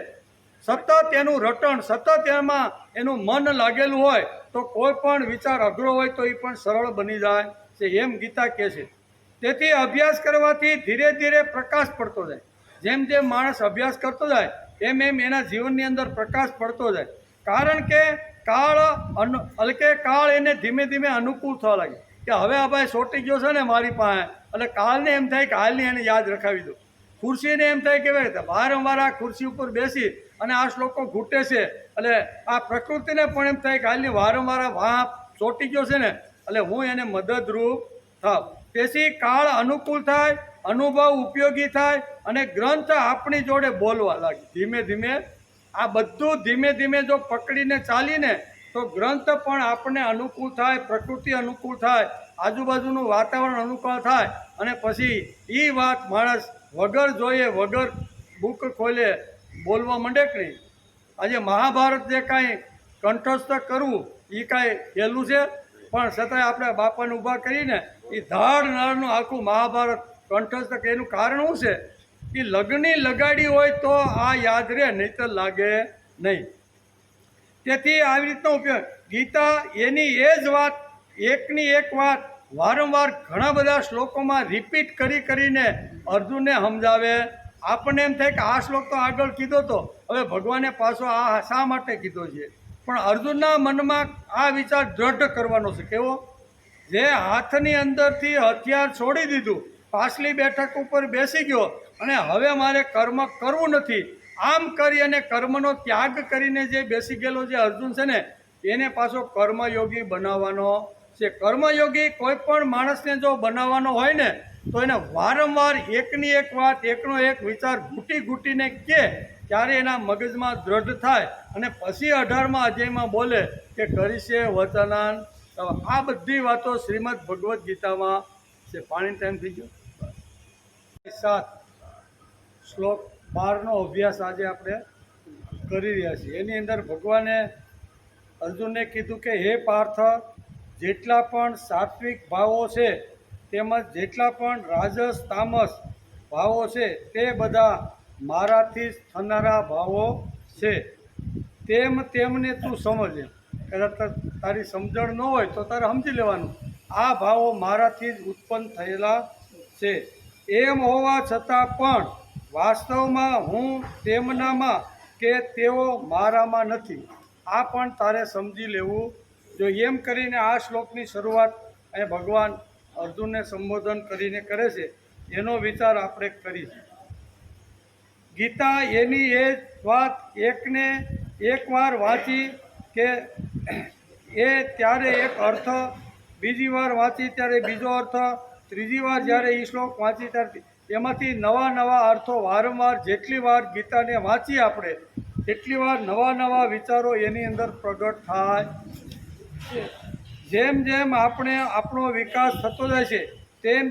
સતત એનું રટણ, સતત એમાં એનું મન લાગેલું હોય તો કોઈ પણ વિચાર અઘરો હોય તો એ પણ સરળ બની જાય છે, એમ ગીતા કહે છે. તેથી અભ્યાસ કરવાથી ધીરે ધીરે પ્રકાશ પડતો જાય. જેમ જેમ માણસ અભ્યાસ કરતો જાય એમ એના જીવનની અંદર પ્રકાશ પડતો જાય. કારણ કે કાળ એને ધીમે ધીમે અનુકૂળ થવા લાગે કે હવે આ ભાઈ સોટી ગયો છે ને મારી પાસે, એટલે કાળને એમ થાય કે હાલની એને યાદ રખાવી દો. ખુરશીને એમ થાય કે ભાઈ વારંવાર આ ખુરશી ઉપર બેસી અને આ શ્લોકો ઘૂંટે છે. એટલે આ પ્રકૃતિને પણ એમ થાય કે હાલની વારંવાર વાહ ચોંટી ગયો છે ને, એટલે હું એને મદદરૂપ થાવ. તેથી કાળ અનુકૂળ થાય, અનુભવ ઉપયોગી થાય અને ગ્રંથ આપણી જોડે બોલવા લાગે. ધીમે ધીમે આ બધું ધીમે ધીમે જો પકડીને ચાલીને તો ગ્રંથ પણ આપણને અનુકૂળ થાય, પ્રકૃતિ અનુકૂળ થાય, આજુબાજુનું વાતાવરણ અનુકૂળ થાય અને પછી એ વાત માણસ વગર જોઈએ વગર બુક ખોલે બોલવા માંડે કે નહીં. આજે મહાભારત જે કાંઈ કંઠસ્થ કરવું એ કાંઈ સહેલું છે, પણ છતાંય આપણે બાપાને ઊભા કરીને એ ધાડ નાળનું આખું મહાભારત કંઠસ્થ એનું કારણ શું છે કે લગ્ની લગાડી હોય તો આ યાદ રહે, નહીંતર લાગે નહીં. તેથી આવી રીતનો ઉપયોગ ગીતા એની એ જ વાત, એકની એક વાત વારંવાર ઘણા બધા શ્લોકોમાં રિપીટ કરીને અર્જુનને સમજાવે. આપણને એમ થાય કે આ શ્લોક તો આગળ કીધો તો, હવે ભગવાને પાછો આ શા માટે કીધો છે? પણ અર્જુનના મનમાં આ વિચાર દ્રઢ કરવાનો છે. કેવો? જે હાથની અંદરથી હથિયાર છોડી દીધું, પાછલી બેઠક ઉપર બેસી ગયો અને હવે મારે કર્મ કરવું નથી, આમ કરી અને કર્મનો ત્યાગ કરીને જે બેસી ગયેલો જે અર્જુન છે ને, એને પાછો કર્મયોગી બનાવવાનો છે. કર્મયોગી કોઈ પણ માણસને જો બનાવવાનો હોય ને તો એને વારંવાર એકની એક વાત, એકનો એક વિચાર ઘૂંટીને કહે, ત્યારે એના મગજમાં દ્રઢ થાય અને પછી 18મા અધ્યાયમાં બોલે કે કરીશે વચનાન. આ બધી વાતો શ્રીમદ ભગવદ્ ગીતામાં છે. પાણી ટાઈમ થઈ ગયો. 7 શ્લોક 12નો અભ્યાસ આજે આપણે કરી રહ્યા છીએ. એની અંદર ભગવાને અર્જુનને કીધું કે હે પાર્થ, જેટલા પણ સાત્વિક ભાવો છે તેમજ જેટલા પણ રાજસ તામસ ભાવો છે તે બધા મારાથી જ થનારા ભાવો છે. તેમને તું સમજે. કદાચ તારી સમજણ ન હોય તો તારે સમજી લેવાનું, આ ભાવો મારાથી જ ઉત્પન્ન થયેલા છે. એમ હોવા છતાં પણ વાસ્તવમાં હું તેમનામાં કે તેઓ મારામાં નથી. આ પણ તારે સમજી લેવું જો. એમ કરીને આ શ્લોકની શરૂઆત એ ભગવાન અર્જુનને સંબોધન કરીને કરે છે. એનો વિચાર આપણે કરીશું. ગીતા એની એ વાત એકને એકવાર વાંચી કે એ ત્યારે એક અર્થ, બીજી વાર વાંચી ત્યારે બીજો અર્થ, ત્રીજી વાર જ્યારે એ શ્લોક વાંચી ત્યારે એમાંથી નવા અર્થો વારંવાર જેટલી વાર ગીતાને વાંચીએ આપણે એટલી વાર નવા વિચારો એની અંદર પ્રગટ થાય. જેમ જેમ આપણો વિકાસ થતો જાય છે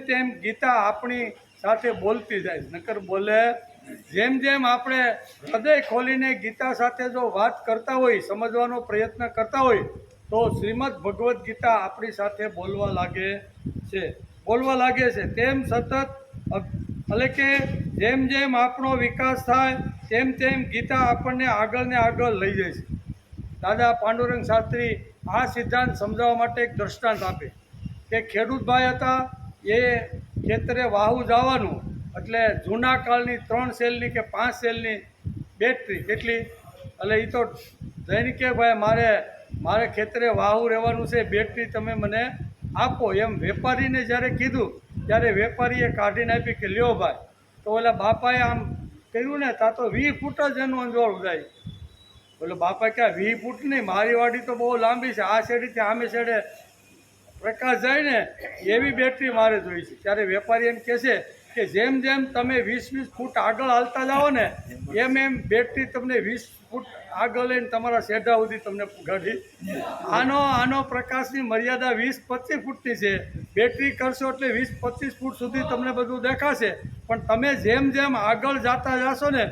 તેમ ગીતા આપણી સાથે બોલતી જાય. નકર બોલે. જેમ આપણે હૃદય ખોલીને ગીતા સાથે જો વાત કરતા હોય, સમજવાનો પ્રયત્ન કરતા હોય તો શ્રીમદ ભગવદ્ ગીતા આપણી સાથે બોલવા લાગે છે. તેમ સતત એટલે કે જેમ આપણો વિકાસ થાય તેમ ગીતા આપણને આગળ ને આગળ લઈ જાય છે. દાદા પાંડુરંગ શાસ્ત્રી આ સિદ્ધાંત સમજાવવા માટે એક દૃષ્ટાંત આપે કે ખેડૂતભાઈ હતા, એ ખેતરે વાહુ જવાનું, એટલે જૂના કાળની 3 સેલની કે 5 સેલની બેટરી કેટલી, એટલે એ તો જઈને કે ભાઈ મારે ખેતરે વાહુ રહેવાનું છે, બેટરી તમે મને આપો. એમ વેપારીને જ્યારે કીધું ત્યારે વેપારીએ કાઢીને આપી કે લ્યો ભાઈ. તો ઓલા બાપાએ આમ કર્યું ને, તા તો 20 ફૂટ જ એનું અંજવાળું જાય. બોલે બાપા ક્યાં 20 ફૂટ નહીં, મારી વાડી તો બહુ લાંબી છે, આ શેડીથી આમે શેડે પ્રકાશ જાય ને એવી બેટરી મારે જોઈ છે. ત્યારે વેપારી એમ કહે છે કે જેમ તમે 20 ફૂટ આગળ હાલતા જાઓ ને એમ બેટરી તમને 20 ફૂટ આગળ લઈને તમારા શેઢા સુધી તમને પુગાડી. આનો પ્રકાશની મર્યાદા 20-25 ફૂટની છે. બેટરી કરશો એટલે 20-25 ફૂટ સુધી તમને બધું દેખાશે, પણ તમે જેમ આગળ જતા જશો ને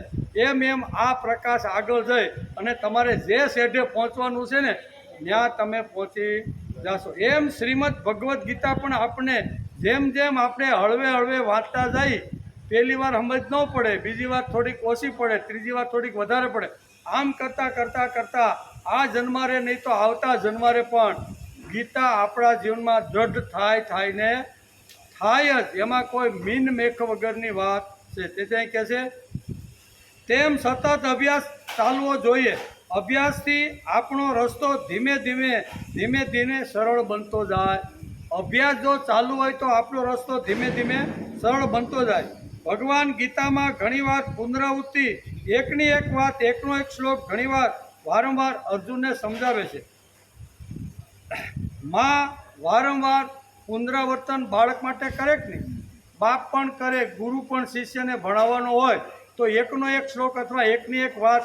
એમ આ પ્રકાશ આગળ જઈ અને તમારે જે શેઢે પહોંચવાનું છે ને ત્યાં તમે પહોંચી જશો. એમ શ્રીમદ ભગવદ્ ગીતા પણ આપણે જેમ આપણે હળવે વાંચતા જઈએ, પહેલી વાર સમજ ન પડે, બીજી વાર થોડીક ઓછી પડે, ત્રીજી વાર થોડીક વધારે પડે, આમ કરતાં આ જન્મારે નહીં તો આવતા જન્મારે પણ ગીતા આપણા જીવનમાં દ્રઢ થાય જ. એમાં કોઈ મીન મેખ વગરની વાત છે. તેથી કહે છે તેમ સતત અભ્યાસ ચાલવો જોઈએ. અભ્યાસથી આપણો રસ્તો ધીમે ધીમે સરળ બનતો જાય. અભ્યાસ જો ચાલુ હોય તો આપણો રસ્તો ધીમે સરળ બનતો જાય. ભગવાન ગીતામાં ઘણીવાર પુનરાવૃત્તિ એકની એક વાત, એકનો એક શ્લોક ઘણીવાર વારંવાર અર્જુનને સમજાવે છે. માં વારંવાર પુનરાવર્તન બાળક માટે કરે કે નહીં? બાપ પણ કરે, ગુરુ પણ શિષ્યને ભણાવવાનો હોય તો એકનો એક શ્લોક અથવા એકની એક વાત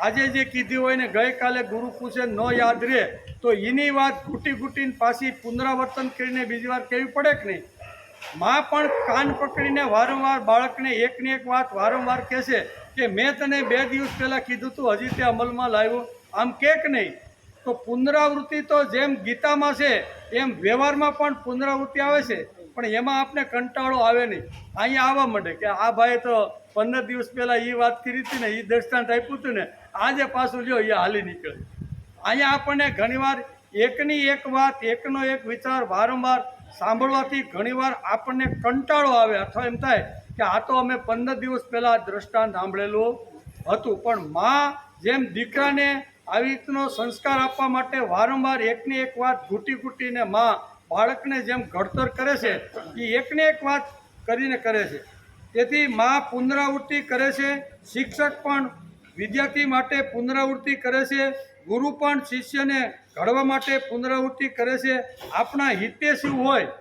આજે જે કીધી હોય ને ગઈકાલે ગુરુ પૂછે ન યાદ રહે તો એની વાત ઘૂંટીને પાછી પુનરાવર્તન કરીને બીજી વાર કહેવી પડે કે નહીં? માં પણ કાન પકડીને વારંવાર બાળકને એકની એક વાત વારંવાર કહેશે કે મેં તને 2 દિવસ પહેલાં કીધું તું, હજી તે અમલમાં લાવ્યો, આમ કે નહીં? તો પુનરાવૃત્તિ તો જેમ ગીતામાં છે એમ વ્યવહારમાં પણ પુનરાવૃત્તિ આવે છે, પણ એમાં આપણે કંટાળો આવે નહીં. અહીંયા આવવા માંડે કે આ ભાઈ તો 15 દિવસ પહેલાં એ વાત કરી હતી ને, એ દૃષ્ટાંત આપ્યું હતું ને, આજે પાછું લ્યો એ હાલી નીકળે. અહીંયા આપણને ઘણીવાર એકની એક વાત, એકનો એક વિચાર વારંવાર સાંભળવાથી ઘણીવાર આપણને કંટાળો આવે અથવા એમ થાય કે આ તો અમે 15 દિવસ પહેલાં દૃષ્ટાંત સાંભળેલું હતું. પણ માં જેમ દીકરાને આવી રીતનો સંસ્કાર આપવા માટે વારંવાર એકની એક વાત ઘૂંટીને માં બાળકને જેમ ઘડતર કરે છે એ એકને એક વાત કરીને કરે છે. તેથી માં પુનરાવૃત્તિ કરે છે, શિક્ષક પણ વિદ્યાર્થી માટે પુનરાવૃત્તિ કરે છે, ગુરુ પણ શિષ્યને ઘડવા માટે પુનરાવૃત્તિ કરે છે. આપણા હિતે શું હોય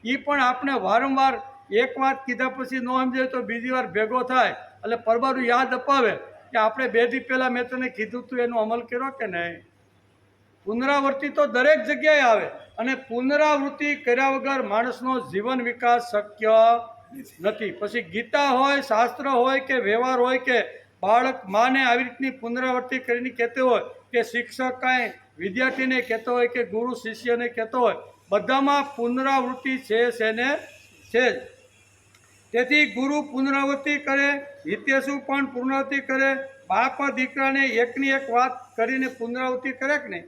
એ પણ આપણે વારંવાર એક વાત કીધા પછી ન સમજાય તો બીજી વાર ભેગો થાય એટલે પરબારું યાદ અપાવે કે આપણે 2 દિવસ પહેલાં મેં તને કીધું તું, એનો અમલ કર્યો કે નહીં? પુનરાવૃત્તિ તો દરેક જગ્યાએ આવે અને પુનરાવૃત્તિ કર્યા વગર માણસનો જીવન વિકાસ શક્ય નથી. પછી ગીતા હોય, શાસ્ત્ર હોય કે વ્યવહાર હોય કે બાળક માને આવી રીતની પુનરાવૃત્તિ કરીને કહેતો હોય કે શિક્ષક કાંઈ વિદ્યાર્થીને કહેતો હોય કે ગુરુ શિષ્યને કહેતો હોય, બધામાં પુનરાવૃત્તિ છે ને છે જ. તેથી ગુરુ પુનરાવૃત્તિ કરે, હિતેશુ પણ પુનરાવૃત્તિ કરે, બાપ દીકરાને એકની એક વાત કરીને પુનરાવૃત્તિ કરે કે નહીં?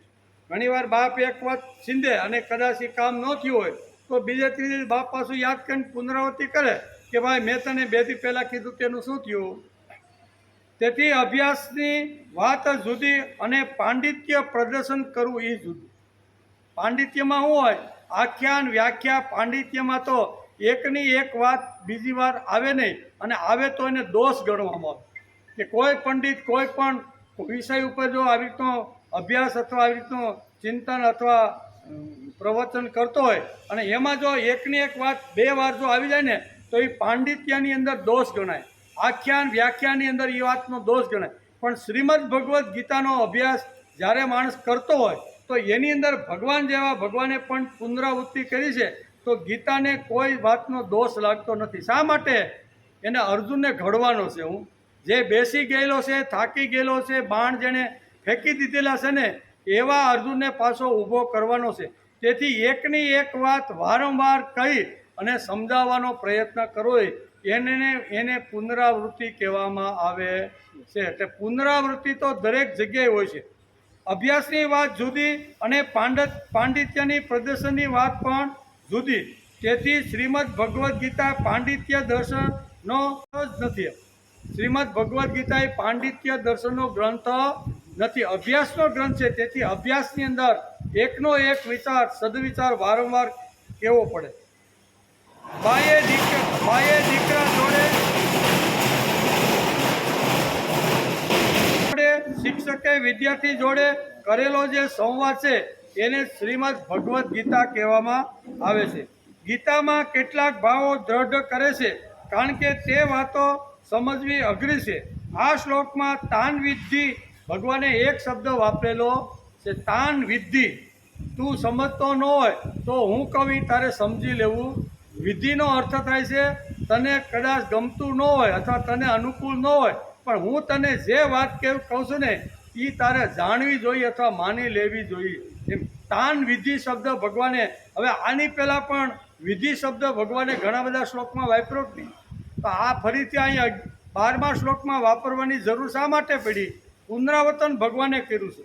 ઘણીવાર બાપ એક વાત છીંદે અને કદાચ એ કામ ન થયું હોય તો બીજે ત્રીજે બાપ પાછું યાદ કરીને પુનરાવૃત્તિ કરે કે ભાઈ મેં તને 2 દિવસ પહેલાં કીધું તેનું શું થયું? તેથી અભ્યાસની વાત જુદી અને પાંડિત્ય પ્રદર્શન કરવું એ જુદું. પાંડિત્યમાં શું હોય? આખ્યાન, વ્યાખ્યા. પાંડિત્યમાં તો એકની એક વાત બીજી વાર આવે નહીં, અને આવે તો એને દોષ ગણવામાં આવે કે કોઈ પંડિત કોઈ પણ વિષય ઉપર જો આવી રીતનો અભ્યાસ અથવા આવી રીતનું ચિંતન અથવા પ્રવચન કરતો હોય અને એમાં જો એકની એક વાત 2 વાર જો આવી જાય ને તો એ પાંડિત્યની અંદર દોષ ગણાય. આખ્યાન વ્યાખ્યાની અંદર એ વાતનો દોષ ગણાય. પણ શ્રીમદ ભગવદ્ ગીતાનો અભ્યાસ જ્યારે માણસ કરતો હોય તો એની અંદર ભગવાન જેવા ભગવાને પણ પુનરાવૃત્તિ કરી છે તો ગીતાને કોઈ વાતનો દોષ લાગતો નથી. શા માટે? એને અર્જુનને ઘડવાનો છે. હું જે બેસી ગયેલો છે, થાકી ગયેલો છે, બાણ જેણે ફેંકી દીધેલા છે ને એવા અર્જુનને પાછો ઊભો કરવાનો છે. તેથી એકની એક વાત વારંવાર કહી અને સમજાવવાનો પ્રયત્ન કરવો એને પુનરાવૃત્તિ કહેવામાં આવે છે. એટલે પુનરાવૃત્તિ તો દરેક જગ્યાએ હોય છે. અભ્યાસની વાત જુદી અને પાંડિત્યની પ્રદર્શનની વાત પણ જુદી. તેથી શ્રીમદ ભગવદ્ ગીતા પાંડિત્ય દર્શનનો જ નથી. શ્રીમદ ભગવદ્ ગીતા એ પાંડિત્ય દર્શનનો ગ્રંથ નથી, અભ્યાસનો ગ્રંથ છે. તેથી અભ્યાસની અંદર એકનો એક વિચાર, સદવિચાર વારંવાર કહેવો પડે. બાએ દીકરા જોડે શિક્ષકે વિદ્યાર્થી જોડે કરેલો જે સંવાદ છે એને શ્રીમદ ભગવદ્ ગીતા કહેવામાં આવે છે. ગીતામાં કેટલાક ભાવો દ્રઢ કરે છે કારણ કે તે વાતો સમજવી અઘરી છે. આ શ્લોકમાં તાન વિદ્ધિ ભગવાને એક શબ્દ વાપરેલો છે, તાન વિદ્ધિ. તું સમજતો ન હોય તો હું કહું તારે સમજી લેવું. વિધિનો અર્થ થાય છે તને કદાચ ગમતું ન હોય અથવા તને અનુકૂળ ન હોય પણ હું તને જે વાત કહું છું ને એ તારે જાણવી જોઈએ અથવા માની લેવી જોઈએ. એમ તાન વિધિ શબ્દ ભગવાને, હવે આની પહેલાં પણ વિધિ શબ્દ ભગવાને ઘણા બધા શ્લોકમાં વાપર્યો જ નહીં, તો આ ફરીથી અહીંયા 12મા શ્લોકમાં વાપરવાની જરૂર શા માટે પડી? પુનરાવર્તન ભગવાને કર્યું છે.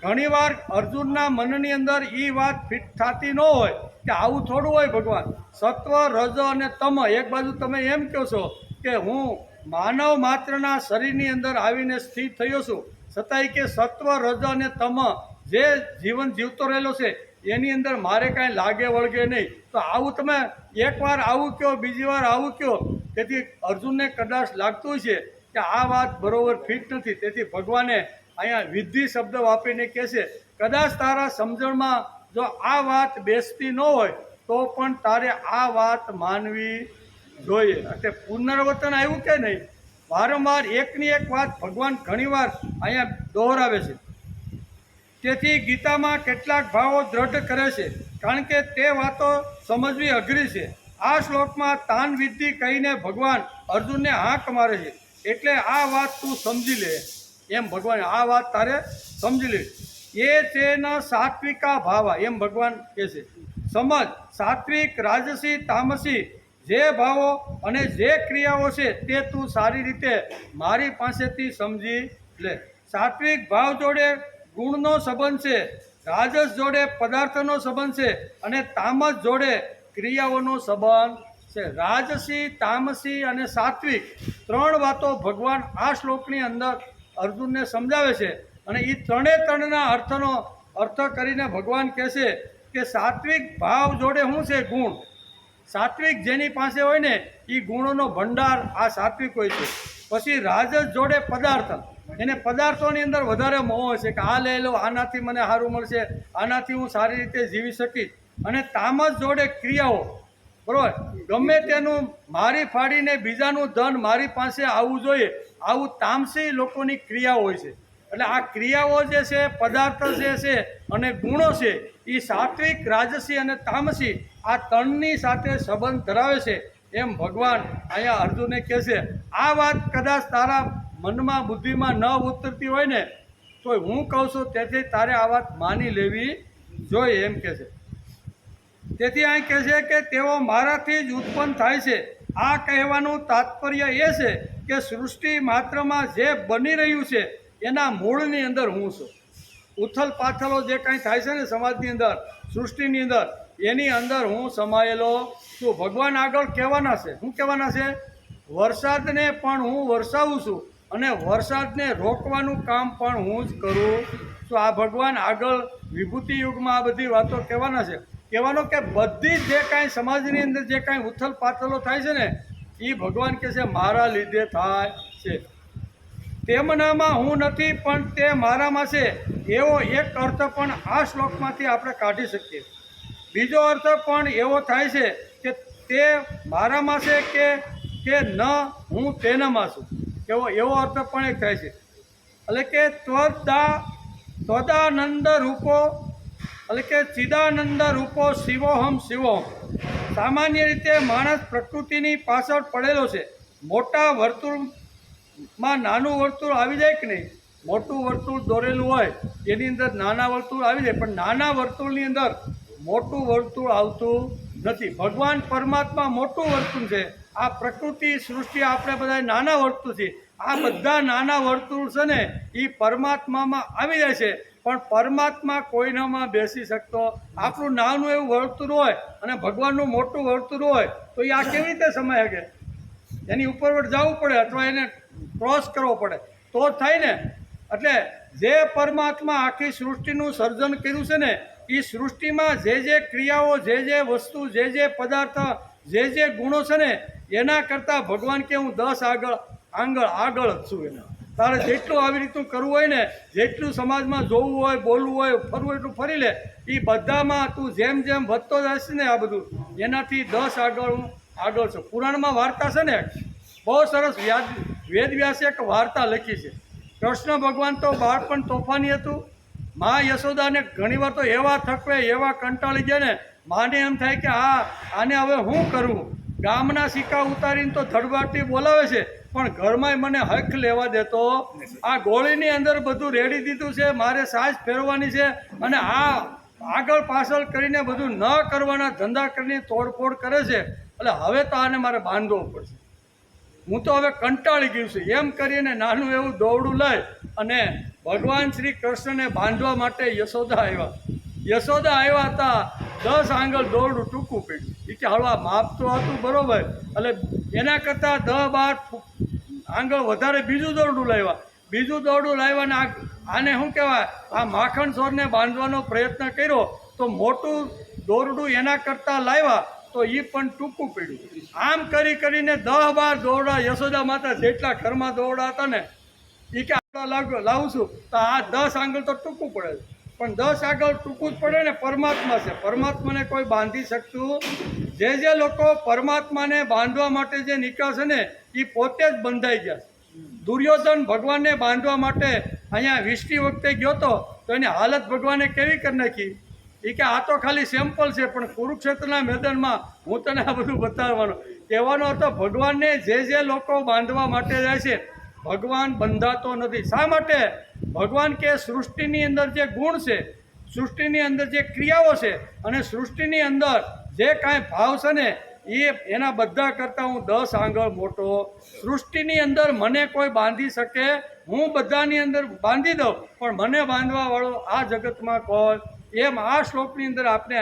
ઘણીવાર અર્જુનના મનની અંદર એ વાત ફિટ થતી ન હોય કે આવું થોડું હોય. ભગવાન સત્વ, રજ અને તમ, એક બાજુ તમે એમ કહો છો કે હું માનવ માત્રના શરીરની અંદર આવીને સ્થિર થયો છું, છતાંય કે સત્વ, રજ અને તમ જે જીવન જીવતો રહેલો છે એની અંદર મારે કાંઈ લાગે વળગે નહીં. તો આવું તમે એકવાર આવું કહો, બીજી વાર આવું કહો. તેથી અર્જુનને કદાચ લાગતું છે કે આ વાત બરોબર ફિટ નથી. તેથી ભગવાને અહીંયા વિધિ શબ્દ વાપરીને કહે છે કદાચ તારા સમજણમાં જો આ વાત બેસતી ન હોય તો પણ તારે આ વાત માનવી જોઈએ. એટલે પુનરાવર્તન આવ્યું કે નહીં, વારંવાર એકની એક વાત ભગવાન ઘણીવાર અહીંયા દોહરાવે છે. તેથી ગીતામાં કેટલાક ભાવો દ્રઢ કરે છે કારણ કે તે વાતો સમજવી અઘરી છે. આ શ્લોકમાં તાન વિધિ કહીને ભગવાન અર્જુનને હાંક મારે છે. એટલે આ વાત તું સમજી લે એમ ભગવાન, આ વાત તારે સમજી લે. એ તેના સાત્વિકા ભાવા એમ ભગવાન કહે છે. સમજ સાત્વિક, રાજસી, તામસી જે ભાવો અને જે ક્રિયાઓ છે તે તું સારી રીતે મારી પાસેથી સમજી લે. સાત્વિક ભાવ જોડે ગુણનો સંબંધ છે, રાજસ જોડે પદાર્થનો સંબંધ છે અને તામસ જોડે ક્રિયાઓનો સંબંધ છે. રાજસી, તામસી અને સાત્વિક ત્રણ વાતો ભગવાન આ શ્લોકની અંદર અર્જુનને સમજાવે છે. અને એ ત્રણના અર્થ કરીને ભગવાન કહે છે કે સાત્વિક ભાવ જોડે શું છે? ગુણ. સાત્વિક જેની પાસે હોય ને એ ગુણોનો ભંડાર આ સાત્વિક હોય છે. પછી રાજસ જોડે પદાર્થ, એને પદાર્થોની અંદર વધારે મોહ છે કે આ લઈ લો, આનાથી મને સારું મળશે, આનાથી હું સારી રીતે જીવી શકીશ. અને તામસ જોડે ક્રિયાઓ, બરાબર, ગમે તેનું મારી ફાડીને બીજાનું ધન મારી પાસે આવવું જોઈએ, આવું તામસી લોકોની ક્રિયાઓ હોય છે. એટલે આ ક્રિયાઓ જે છે, પદાર્થ જે છે અને ગુણો છે એ સાત્વિક, રાજસી અને તામસી આ ત્રણની સાથે સંબંધ ધરાવે છે એમ ભગવાન અહીંયા અર્જુનને કહે છે. આ વાત કદાચ તારા મનમાં, બુદ્ધિમાં ન ઉતરતી હોય ને તો હું કહું છું તેથી તારે આ વાત માની લેવી જોઈએ એમ કહે છે. તેથી અહીં કહે છે કે તેઓ મારાથી જ ઉત્પન્ન થાય છે. આ કહેવાનું તાત્પર્ય એ છે કે સૃષ્ટિ માત્રમાં જે બની રહ્યું છે એના મૂળની અંદર હું છું. ઉથલ પાથલો જે કાંઈ થાય છે ને સમાજની અંદર, સૃષ્ટિની અંદર, એની અંદર હું સમાયેલો છું. ભગવાન આગળ કહેવાના છે, શું કહેવાના છે? વરસાદને પણ હું વરસાવું છું અને વરસાદને રોકવાનું કામ પણ હું જ કરું છું. આ ભગવાન આગળ વિભૂતિ યુગમાં આ બધી વાતો કહેવાના છે. કહેવાનો કે બધી જ જે કાંઈ સમાજની અંદર જે કાંઈ ઉથલ પાથલો થાય છે ને એ ભગવાન કહે છે મારા લીધે થાય છે. તેમનામાં હું નથી પણ તે મારામાં છે, એવો એક અર્થ પણ આ શ્લોકમાંથી આપણે કાઢી શકીએ. બીજો અર્થ પણ એવો થાય છે કે તે મારામાં છે કે ન હું તેનામાં છું, એવો અર્થ પણ એક થાય છે. એટલે કે ત્વદાનંદ રૂપો, એટલે કે ચિદાનંદ રૂપો શિવોહમ શિવોહમ. સામાન્ય રીતે માણસ પ્રકૃતિની પાછળ પડેલો છે. મોટા વર્તુળમાં નાનું વર્તુળ આવી જાય કે નહીં, મોટું વર્તુળ દોરેલું હોય એની અંદર નાના વર્તુળ આવી જાય, પણ નાના વર્તુળની અંદર મોટું વર્તુળ આવતું નથી. ભગવાન પરમાત્મા મોટું વર્તુળ છે. આ પ્રકૃતિ, સૃષ્ટિ, આપણે બધા નાના વર્તુળ છે. આ બધા નાના વર્તુળ છે ને એ પરમાત્મામાં આવી જાય છે, પણ પરમાત્મા કોઈનામાં બેસી શકતો. આપણું નાનું એવું વર્તુળ હોય અને ભગવાનનું મોટું વર્તુળ હોય તો એ આ કેવી રીતે સમાય શકે? એની ઉપર જવું પડે અથવા એને ક્રોસ કરવો પડે તો જ થાય ને. એટલે જે પરમાત્મા આખી સૃષ્ટિનું સર્જન કર્યું છે ને એ સૃષ્ટિમાં જે ક્રિયાઓ, જે વસ્તુ, જે પદાર્થ, જે ગુણો છે ને એના કરતાં ભગવાન કે હું 10 આગળ જ છું. એના તારે જેટલું આવી રીતનું કરવું હોય ને, જેટલું સમાજમાં જોવું હોય, બોલવું હોય, ફરવું હોય એટલું ફરી લે. એ બધામાં તું જેમ જેમ વધતો જશે ને આ બધું એનાથી 10 હું આગળ છું. પુરાણમાં વાર્તા છે ને બહુ સરસ, વેદવ્યાસે એક વાર્તા લખી છે. કૃષ્ણ ભગવાન તો બાળપણ તોફાની હતું. મા યશોદાને ઘણીવાર તો એવા થકવે, એવા કંટાળી ગયા ને માને એમ થાય કે આને હવે હું કરવું. ગામના સિક્કા ઉતારીને તો ધડબાટી બોલાવે છે પણ ઘરમાં મને હક લેવા દેતો. આ ગોળીની અંદર બધું રેડી દીધું છે, મારે સાજ ફેરવાની છે અને આ આગળ પાછળ કરીને બધું ન કરવાના ધંધા કરીને તોડફોડ કરે છે. એટલે હવે તો આને મારે બાંધવો પડશે. હું તો હવે કંટાળી ગયું છું. એમ કરીને નાનું એવું દોરડું લઈ અને ભગવાન શ્રી કૃષ્ણને બાંધવા માટે યશોદા આવ્યા. યશોદા આવ્યા હતા, 10 આંગળ દોરડું ટૂંકું પડ્યું. એ કે હળવા માપ તો હતું બરોબર, એટલે એના કરતાં 10-12 આંગળ વધારે બીજું દોરડું લાવ્યા. બીજું દોરડું લાવ્યા ને આને શું કહેવાય, આ માખણ ચોરને બાંધવાનો પ્રયત્ન કર્યો તો મોટું દોરડું એના કરતાં લાવ્યા તો એ પણ ટૂંકું પડ્યું. આમ કરી કરીને 10-12 દોરડા યશોદા માતા જેટલા ઘરમાં દોરડા હતા ને એ કે લાવું છું તો આ 10 આંગળ તો ટૂંકું પડે છે. પણ 10 આગળ ટૂંકું જ પડે ને. પરમાત્મા છે, પરમાત્માને કોઈ બાંધી શકતું. જે લોકો પરમાત્માને બાંધવા માટે જે નીકળે છે ને એ પોતે જ બંધાઈ ગયા. દુર્યોધન ભગવાનને બાંધવા માટે અહીંયા વિષ્ટિ વખતે ગયો તો એની હાલત ભગવાને કેવી કરી નાખી. એ કે આ તો ખાલી સેમ્પલ છે, પણ કુરુક્ષેત્રના મેદાનમાં હું તને આ બધું બતાવવાનું. કહેવાનો હતો ભગવાનને જે લોકો બાંધવા માટે જાય છે ભગવાન બંધાતો નથી. શા માટે? ભગવાન કે સૃષ્ટિની અંદર જે ગુણ છે, સૃષ્ટિની અંદર જે ક્રિયાઓ છે અને સૃષ્ટિની અંદર જે કાંઈ ભાવ છે ને એના બધા કરતાં હું 10 આંગળ મોટો. સૃષ્ટિની અંદર મને કોઈ બાંધી શકે, હું બધાની અંદર બાંધી દઉં, પણ મને બાંધવાવાળો આ જગતમાં કોઈ. એમ આ શ્લોકની અંદર આપણે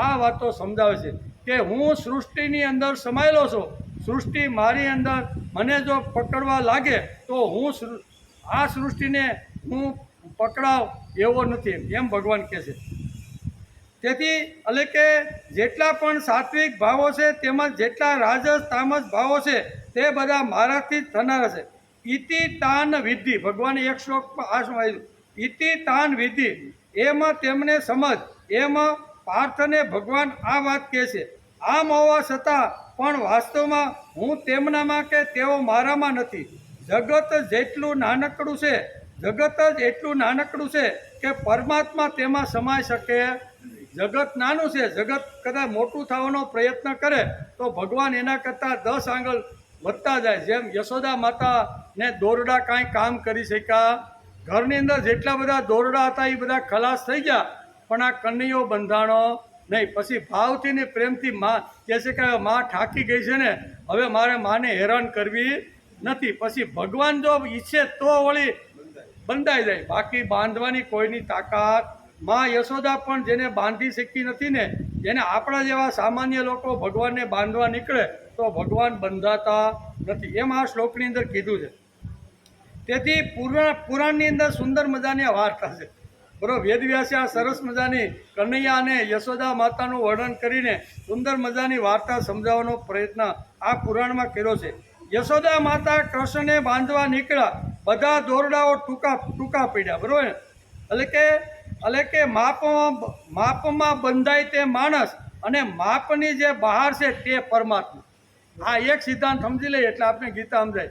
આ વાતો સમજાવે છે કે હું સૃષ્ટિની અંદર સમાયેલો છું. સૃષ્ટિ મારી અંદર મને જો પકડવા લાગે તો હું આ સૃષ્ટિને હું પકડાવ એવો નથી, એમ ભગવાન કહે છે. તેથી એટલે કે જેટલા પણ સાત્વિક ભાવો છે તેમાં જેટલા રાજસ તામસ ભાવો છે તે બધા મારાથી જ થનારા છે. ઇતિ તાન વિધિ, ભગવાને એક શ્લોકમાં આ શું ઇતિ તાન વિધિ, એમાં તેમને સમજ. એમાં પાર્થને ભગવાન આ વાત કહે છે. આમ હોવા છતાં પણ વાસ્તવમાં હું તેમનામાં કે તેઓ મારામાં નથી. જગત જેટલું નાનકડું છે, જગત જ એટલું નાનકડું છે કે પરમાત્મા તેમાં સમાઈ શકે. જગત નાનું છે, જગત કદાચ મોટું થવાનો પ્રયત્ન કરે તો ભગવાન એના કરતાં 10 આંગળ વધતા જાય. જેમ યશોદા માતાને દોરડા કાંઈ કામ કરી શક્યા. ઘરની અંદર જેટલા બધા દોરડા હતા એ બધા ખલાસ થઈ ગયા, પણ આ કનૈયો બંધાણો નહીં. પછી ભાવથી ને પ્રેમથી માં કહે છે કે માં થાકી ગઈ છે ને, હવે મારે માને હેરાન કરવી નથી. પછી ભગવાન જો ઈચ્છે તો વળી બંધાઈ જાય, બાકી બાંધવાની કોઈની તાકાત. માં યશોદા પણ જેને બાંધી શકી નથી ને, જેને આપણા જેવા સામાન્ય લોકો ભગવાનને બાંધવા નીકળે તો ભગવાન બંધાતા નથી, એમ આ શ્લોકની અંદર કીધું છે. તેથી પુરાણની અંદર સુંદર મજાની વાર્તા છે. બરોબર, વેદવ્યાસે આ સરસ મજાની કનૈયા અને યશોદા માતાનું વર્ણન કરીને સુંદર મજાની વાર્તા સમજાવવાનો પ્રયત્ન આ પુરાણમાં કર્યો છે. યશોદા માતા કૃષ્ણને બાંધવા નીકળ્યા, બધા દોરડાઓ ટૂંકા પડ્યા. બરોબર, એટલે કે માપમાં બંધાય તે માણસ અને માપની જે બહાર છે તે પરમાત્મા. આ એક સિદ્ધાંત સમજી લઈએ એટલે આપણે ગીતા સમજાય.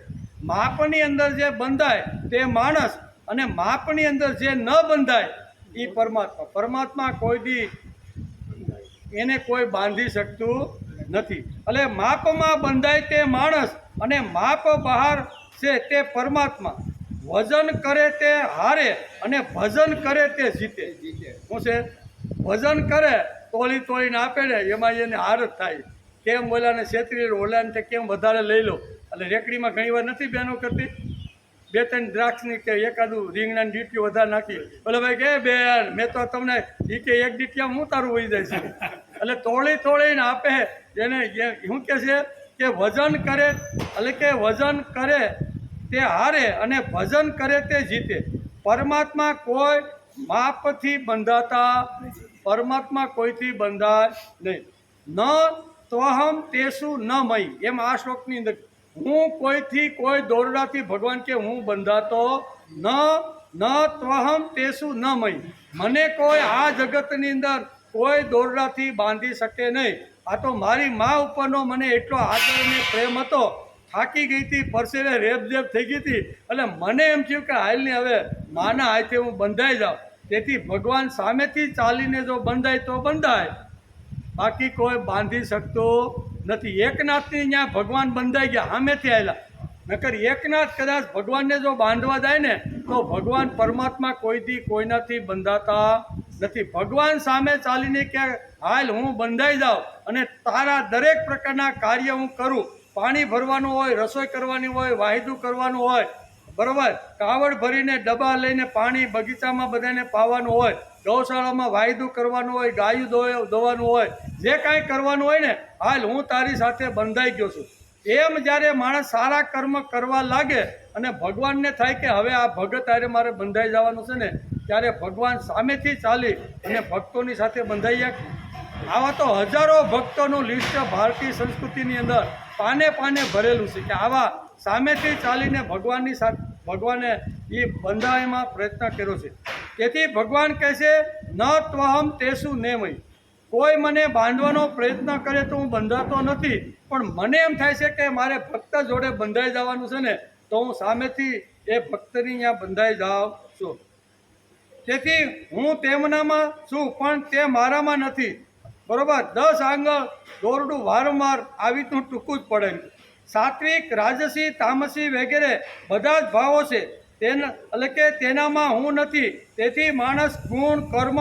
માપની અંદર જે બંધાય તે માણસ અને માપની અંદર જે ન બંધાય એ પરમાત્મા. પરમાત્મા કોઈ દી એને કોઈ બાંધી શકતું નથી. એટલે માપમાં બંધાય તે માણસ અને માપ બહાર છે તે પરમાત્મા. વજન કરે તે હારે અને ભજન કરે તે જીતે. શું છે? ભજન કરે તોળીને આપે ને એમાં એને હાર જ થાય. કેમ ઓલાને છેતરી ઓલાને તે કેમ વધારે લઈ લો. એટલે રેકડીમાં ઘણી વાર નથી બહેનો કરતી, 2-3 દ્રાક્ષની કે એકાદું રીંગણાની ડીટીઓ વધારે નાખી. એટલે ભાઈ કે બેન મેં તો તમને એ કે એક ડીટીમાં હું તારું વહી જાય છે. એટલે તોળીને આપે એને. શું કહે છે કે વજન કરે, એટલે કે વજન કરે તે હારે અને ભજન કરે તે જીતે. પરમાત્મા કોઈ માપથી બંધાતા, પરમાત્મા કોઈથી બંધાય નહીં. ન ત્વહમ તેસુ ન મય, એમ આ શ્લોકની અંદર હું કોઈથી કોઈ દોરડાથી ભગવાન કે હું બંધાતો ન ત્વહમ તેસુ ન મય. મને કોઈ આ જગતની અંદર કોઈ દોરડાથી બાંધી શકે નહીં. આ તો મારી મા ઉપરનો મને એટલો આદર અને પ્રેમ હતો. થાકી ગઈ હતી, પરસેવે રેબઝેબ થઈ ગઈ હતી, એટલે મને એમ થયું કે હાલની હવે માના હાથે હું બંધાઈ જાઉં. તેથી ભગવાન સામેથી ચાલીને જો બંધાય તો બંધાય, બાકી કોઈ બાંધી શકતો નથી. એકનાથની ત્યાં ભગવાન બંધાઈ ગયા, સામેથી આવેલા. નકર એકનાથ કદાચ ભગવાનને જો બાંધવા જાય ને તો ભગવાન પરમાત્મા કોઈથી કોઈનાથી બંધાતા નથી. ભગવાન સામે ચાલીને કે હાલ હું બંધાઈ જાઉં અને તારા દરેક પ્રકારના કાર્ય હું કરું. પાણી ભરવાનું હોય, રસોઈ કરવાની હોય, વાહિદું કરવાનું હોય, બરાબર, કાવડ ભરીને ડબ્બા લઈને પાણી બગીચામાં બધાને પાવાનું હોય, ગૌશાળામાં વાહિદું કરવાનું હોય, ગાયું દોવાનું હોય, જે કાંઈ કરવાનું હોય ને હાલ હું તારી સાથે બંધાઈ ગયો છું. એમ જ્યારે માણસ સારા કર્મ કરવા લાગે અને ભગવાનને થાય કે હવે આ ભગત હારે મારે બંધાઈ જવાનું છે ને, ત્યારે ભગવાન સામેથી ચાલી અને ભક્તોની સાથે બંધાઈ જાય. આવા તો હજારો ભક્તોનું લિસ્ટ ભારતીય સંસ્કૃતિની અંદર પાને પાને ભરેલું છે કે આવા સામેથી ચાલીને ભગવાને એ બંધાયમાં પ્રયત્ન કર્યો છે. તેથી ભગવાન કહે છે ન ત્વહમ તેસુ નેમય. કોઈ મને બાંધવાનો પ્રયત્ન કરે તો હું બંધાતો નથી, પણ મને એમ થાય છે કે મારે ભક્ત જોડે બંધાઈ જવાનું છે ને, તો હું સામેથી એ ભક્તની અહીંયા બંધાઈ જાઉં છું. તેથી હું તેમનામાં છું પણ તે મારામાં નથી. બરોબર, 10 આંગળ દોરડું વારંવાર આવી તો ટૂંકું જ પડે. સાત્વિક, રાજસી, તામસી વગેરે બધા જ ભાવો છે, એટલે કે તેનામાં હું નથી. તેથી માણસ ગુણ, કર્મ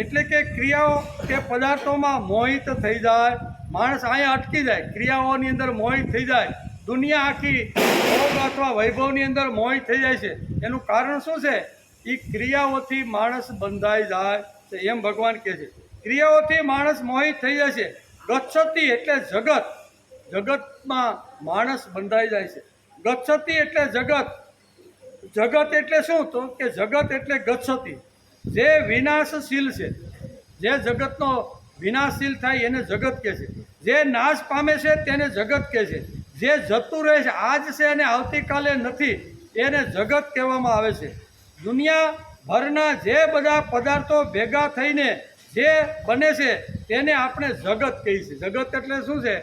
એટલે કે ક્રિયાઓ કે પદાર્થોમાં મોહિત થઈ જાય. માણસ અહીંયા અટકી જાય, ક્રિયાઓની અંદર મોહિત થઈ જાય. દુનિયા આખી ભોગ અથવા વૈભવની અંદર મોહિત થઈ જાય છે. એનું કારણ શું છે? એ ક્રિયાઓથી માણસ બંધાઈ જાય છે, એમ ભગવાન કહે છે. ક્રિયાઓથી માણસ મોહિત થઈ જાય છે. ગચ્છતિ એટલે જગત, જગતમાં માણસ બંધાઈ જાય છે. ગચ્છતિ એટલે જગત. જગત એટલે શું? તો કે જગત એટલે ગચ્છતિ, જે વિનાશશીલ છે. જે જગતનો વિનાશશીલ થાય એને જગત કહે છે. જે નાશ પામે છે તેને જગત કહે છે. જે જતું રહે છે, આજ છે અને આવતીકાલે નથી, એને જગત કહેવામાં આવે છે. દુનિયાભરના જે બધા પદાર્થો ભેગા થઈને જે બને છે તેને આપણે જગત કહીએ છીએ. જગત એટલે શું છે?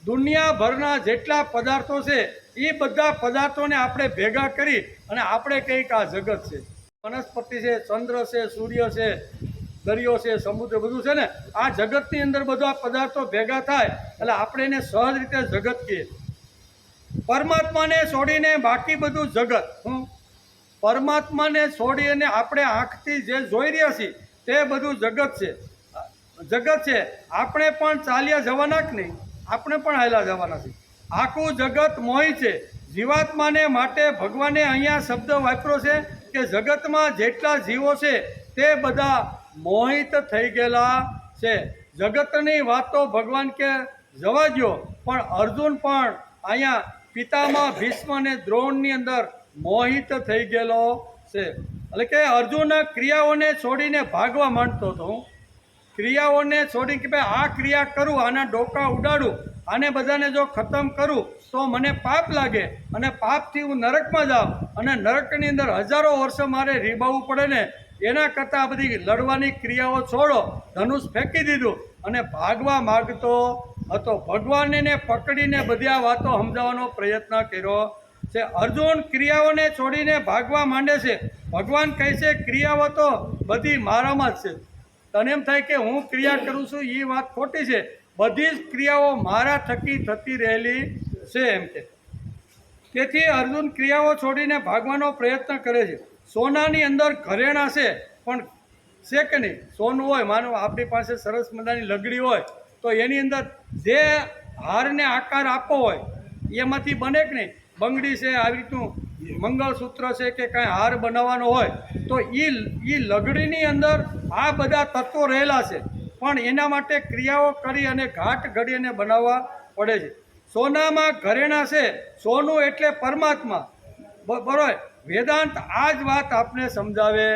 દુનિયાભરના જેટલા પદાર્થો છે એ બધા પદાર્થોને આપણે ભેગા કરી અને આપણે કહીએ કે આ જગત છે. વનસ્પતિ છે, ચંદ્ર છે, સૂર્ય છે, દરિયો છે, સમુદ્ર, બધું છે ને, આ જગતની અંદર બધા પદાર્થો ભેગા થાય એટલે આપણે એને સહજ રીતે જગત કહીએ. પરમાત્માને છોડીને બાકી બધું જગત. પરમાત્માને છોડી અને આપણે આંખથી જે જોઈ રહ્યા છીએ તે બધું જગત છે. જગત છે. આપણે પણ ચાલ્યા જવાના કે નહીં? આપણે પણ હાલ્યા જવાના છે. આખું જગત મોહી છે. જીવાત્માને માટે ભગવાને અહીંયા શબ્દ વાપર્યો છે કે જગતમાં જેટલા જીવો છે તે બધા મોહિત થઈ ગયેલા છે. જગતની વાતો ભગવાન કે જવા દો, પણ અર્જુન પણ અહીંયા પિતામાં ભીષ્મ અને દ્રોણની અંદર મોહિત થઈ ગયેલો છે. એટલે કે અર્જુન ક્રિયાઓને છોડીને ભાગવા માંડતો હતો. ક્રિયાઓને છોડી કે ભાઈ આ ક્રિયા કરું, આના ડોકા ઉડાડું, આને બધાને જો ખતમ કરું તો મને પાપ લાગે અને પાપથી હું નરકમાં જાઉં અને નરકની અંદર હજારો વર્ષ મારે રીબાવવું પડે ને, એના કરતાં બધી લડવાની ક્રિયાઓ છોડો, ધનુષ ફેંકી દીધું અને ભાગવા માગતો હતો. ભગવાનને પકડીને બધી આ વાતો સમજાવવાનો પ્રયત્ન કર્યો છે. અર્જુન ક્રિયાઓને છોડીને ભાગવા માંડે છે. ભગવાન કહે છે ક્રિયાઓ તો બધી મારામાં જ છે. તને એમ થાય કે હું ક્રિયા કરું છું, એ વાત ખોટી છે. બધી જ ક્રિયાઓ મારા થકી થતી રહેલી છે એમ કે. તેથી અર્જુન ક્રિયાઓ છોડીને ભાગવાનો પ્રયત્ન કરે છે. સોનાની અંદર ઘરેણાં છે, પણ છે કે નહીં? સોનું હોય, માનો આપણી પાસે સરસ મજાની લગડી હોય તો એની અંદર જે હારને આકાર આપવો હોય એમાંથી બને કે નહીં? બંગડી છે, આવી રીતનું મંગળસૂત્ર છે કે કાંઈ હાર બનાવવાનો હોય તો એ લગડીની અંદર આ બધા તત્વો રહેલા છે, પણ એના માટે ક્રિયાઓ કરી અને ઘાટ ઘડી અને બનાવવા પડે છે. સોનામાં ઘરેણાં છે. સોનું એટલે પરમાત્મા. બરાબર, વેદાંત આ જ વાત આપને સમજાવે.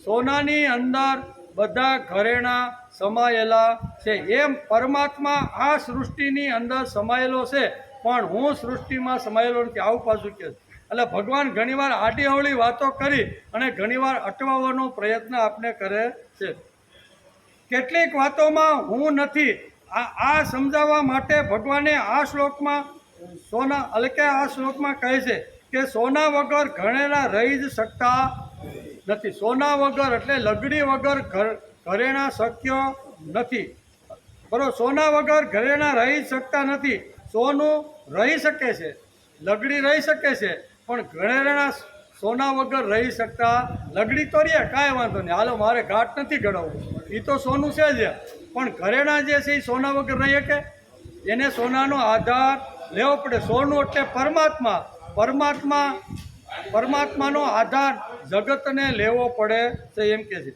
સોનાની અંદર બધા ઘરેણાં સમાયેલા છે. એમ પરમાત્મા આ સૃષ્ટિની અંદર સમાયેલો છે, પણ હું સૃષ્ટિમાં સમાયેલો નથી. આવું પાછું કહે. એટલે ભગવાન ઘણીવાર આડી અવળી વાતો કરી અને ઘણીવાર અટવાવવાનો પ્રયત્ન આપણે કરે છે. કેટલીક વાતોમાં હું નથી, આ સમજાવવા માટે ભગવાને આ શ્લોકમાં સોના, એટલે કે આ શ્લોકમાં કહે છે કે સોના વગર ઘરેણાં રહી જ શકતા નથી. સોના વગર એટલે લગડી વગર ઘરેણાં શક્ય નથી. બરાબર, સોના વગર ઘરેણાં રહી શકતા નથી. સોનું રહી શકે છે, લગડી રહી શકે છે, પણ ઘરેણાં સોના વગર રહી શકતા. લગડી તો રહે, કાંઈ વાંધો નહીં, હાલો મારે ઘાટ નથી ઘડાવવું, એ તો સોનું છે જ, પણ ઘરેણાં જે છે એ સોના વગર રહી શકે? એને સોનાનો આધાર લેવો પડે. સોનું એટલે પરમાત્મા, પરમાત્માનો આધાર જગતને લેવો પડે છે એમ કે છે.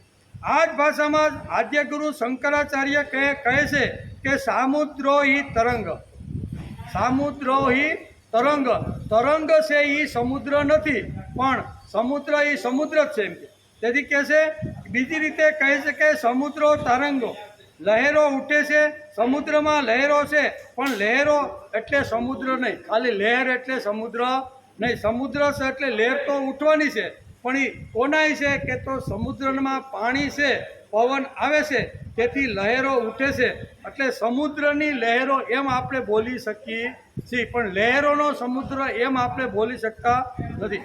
આ જ ભાષામાં આદ્ય ગુરુ શંકરાચાર્ય કહે છે કે સામુદ્રો હિ તરંગ. સામુદ્રો હિ તરંગ. તરંગ છે એ સમુદ્ર નથી, પણ સમુદ્ર એ સમુદ્ર જ છે એમ કે. તેથી કહે છે, બીજી રીતે કહે છે કે સમુદ્રો તરંગો. લહેરો ઉઠે છે, સમુદ્રમાં લહેરો છે, પણ લહેરો એટલે સમુદ્ર નહીં, ખાલી લહેર એટલે સમુદ્ર નહીં. સમુદ્ર છે એટલે લહેર તો ઉઠવાની છે, પણ એ કોનાય છે કે તો સમુદ્રમાં પાણી છે, પવન આવે છે, તેથી લહેરો ઉઠે છે. એટલે સમુદ્રની લહેરો એમ આપણે બોલી શકીએ છીએ, પણ લહેરોનો સમુદ્ર એમ આપણે બોલી શકતા નથી.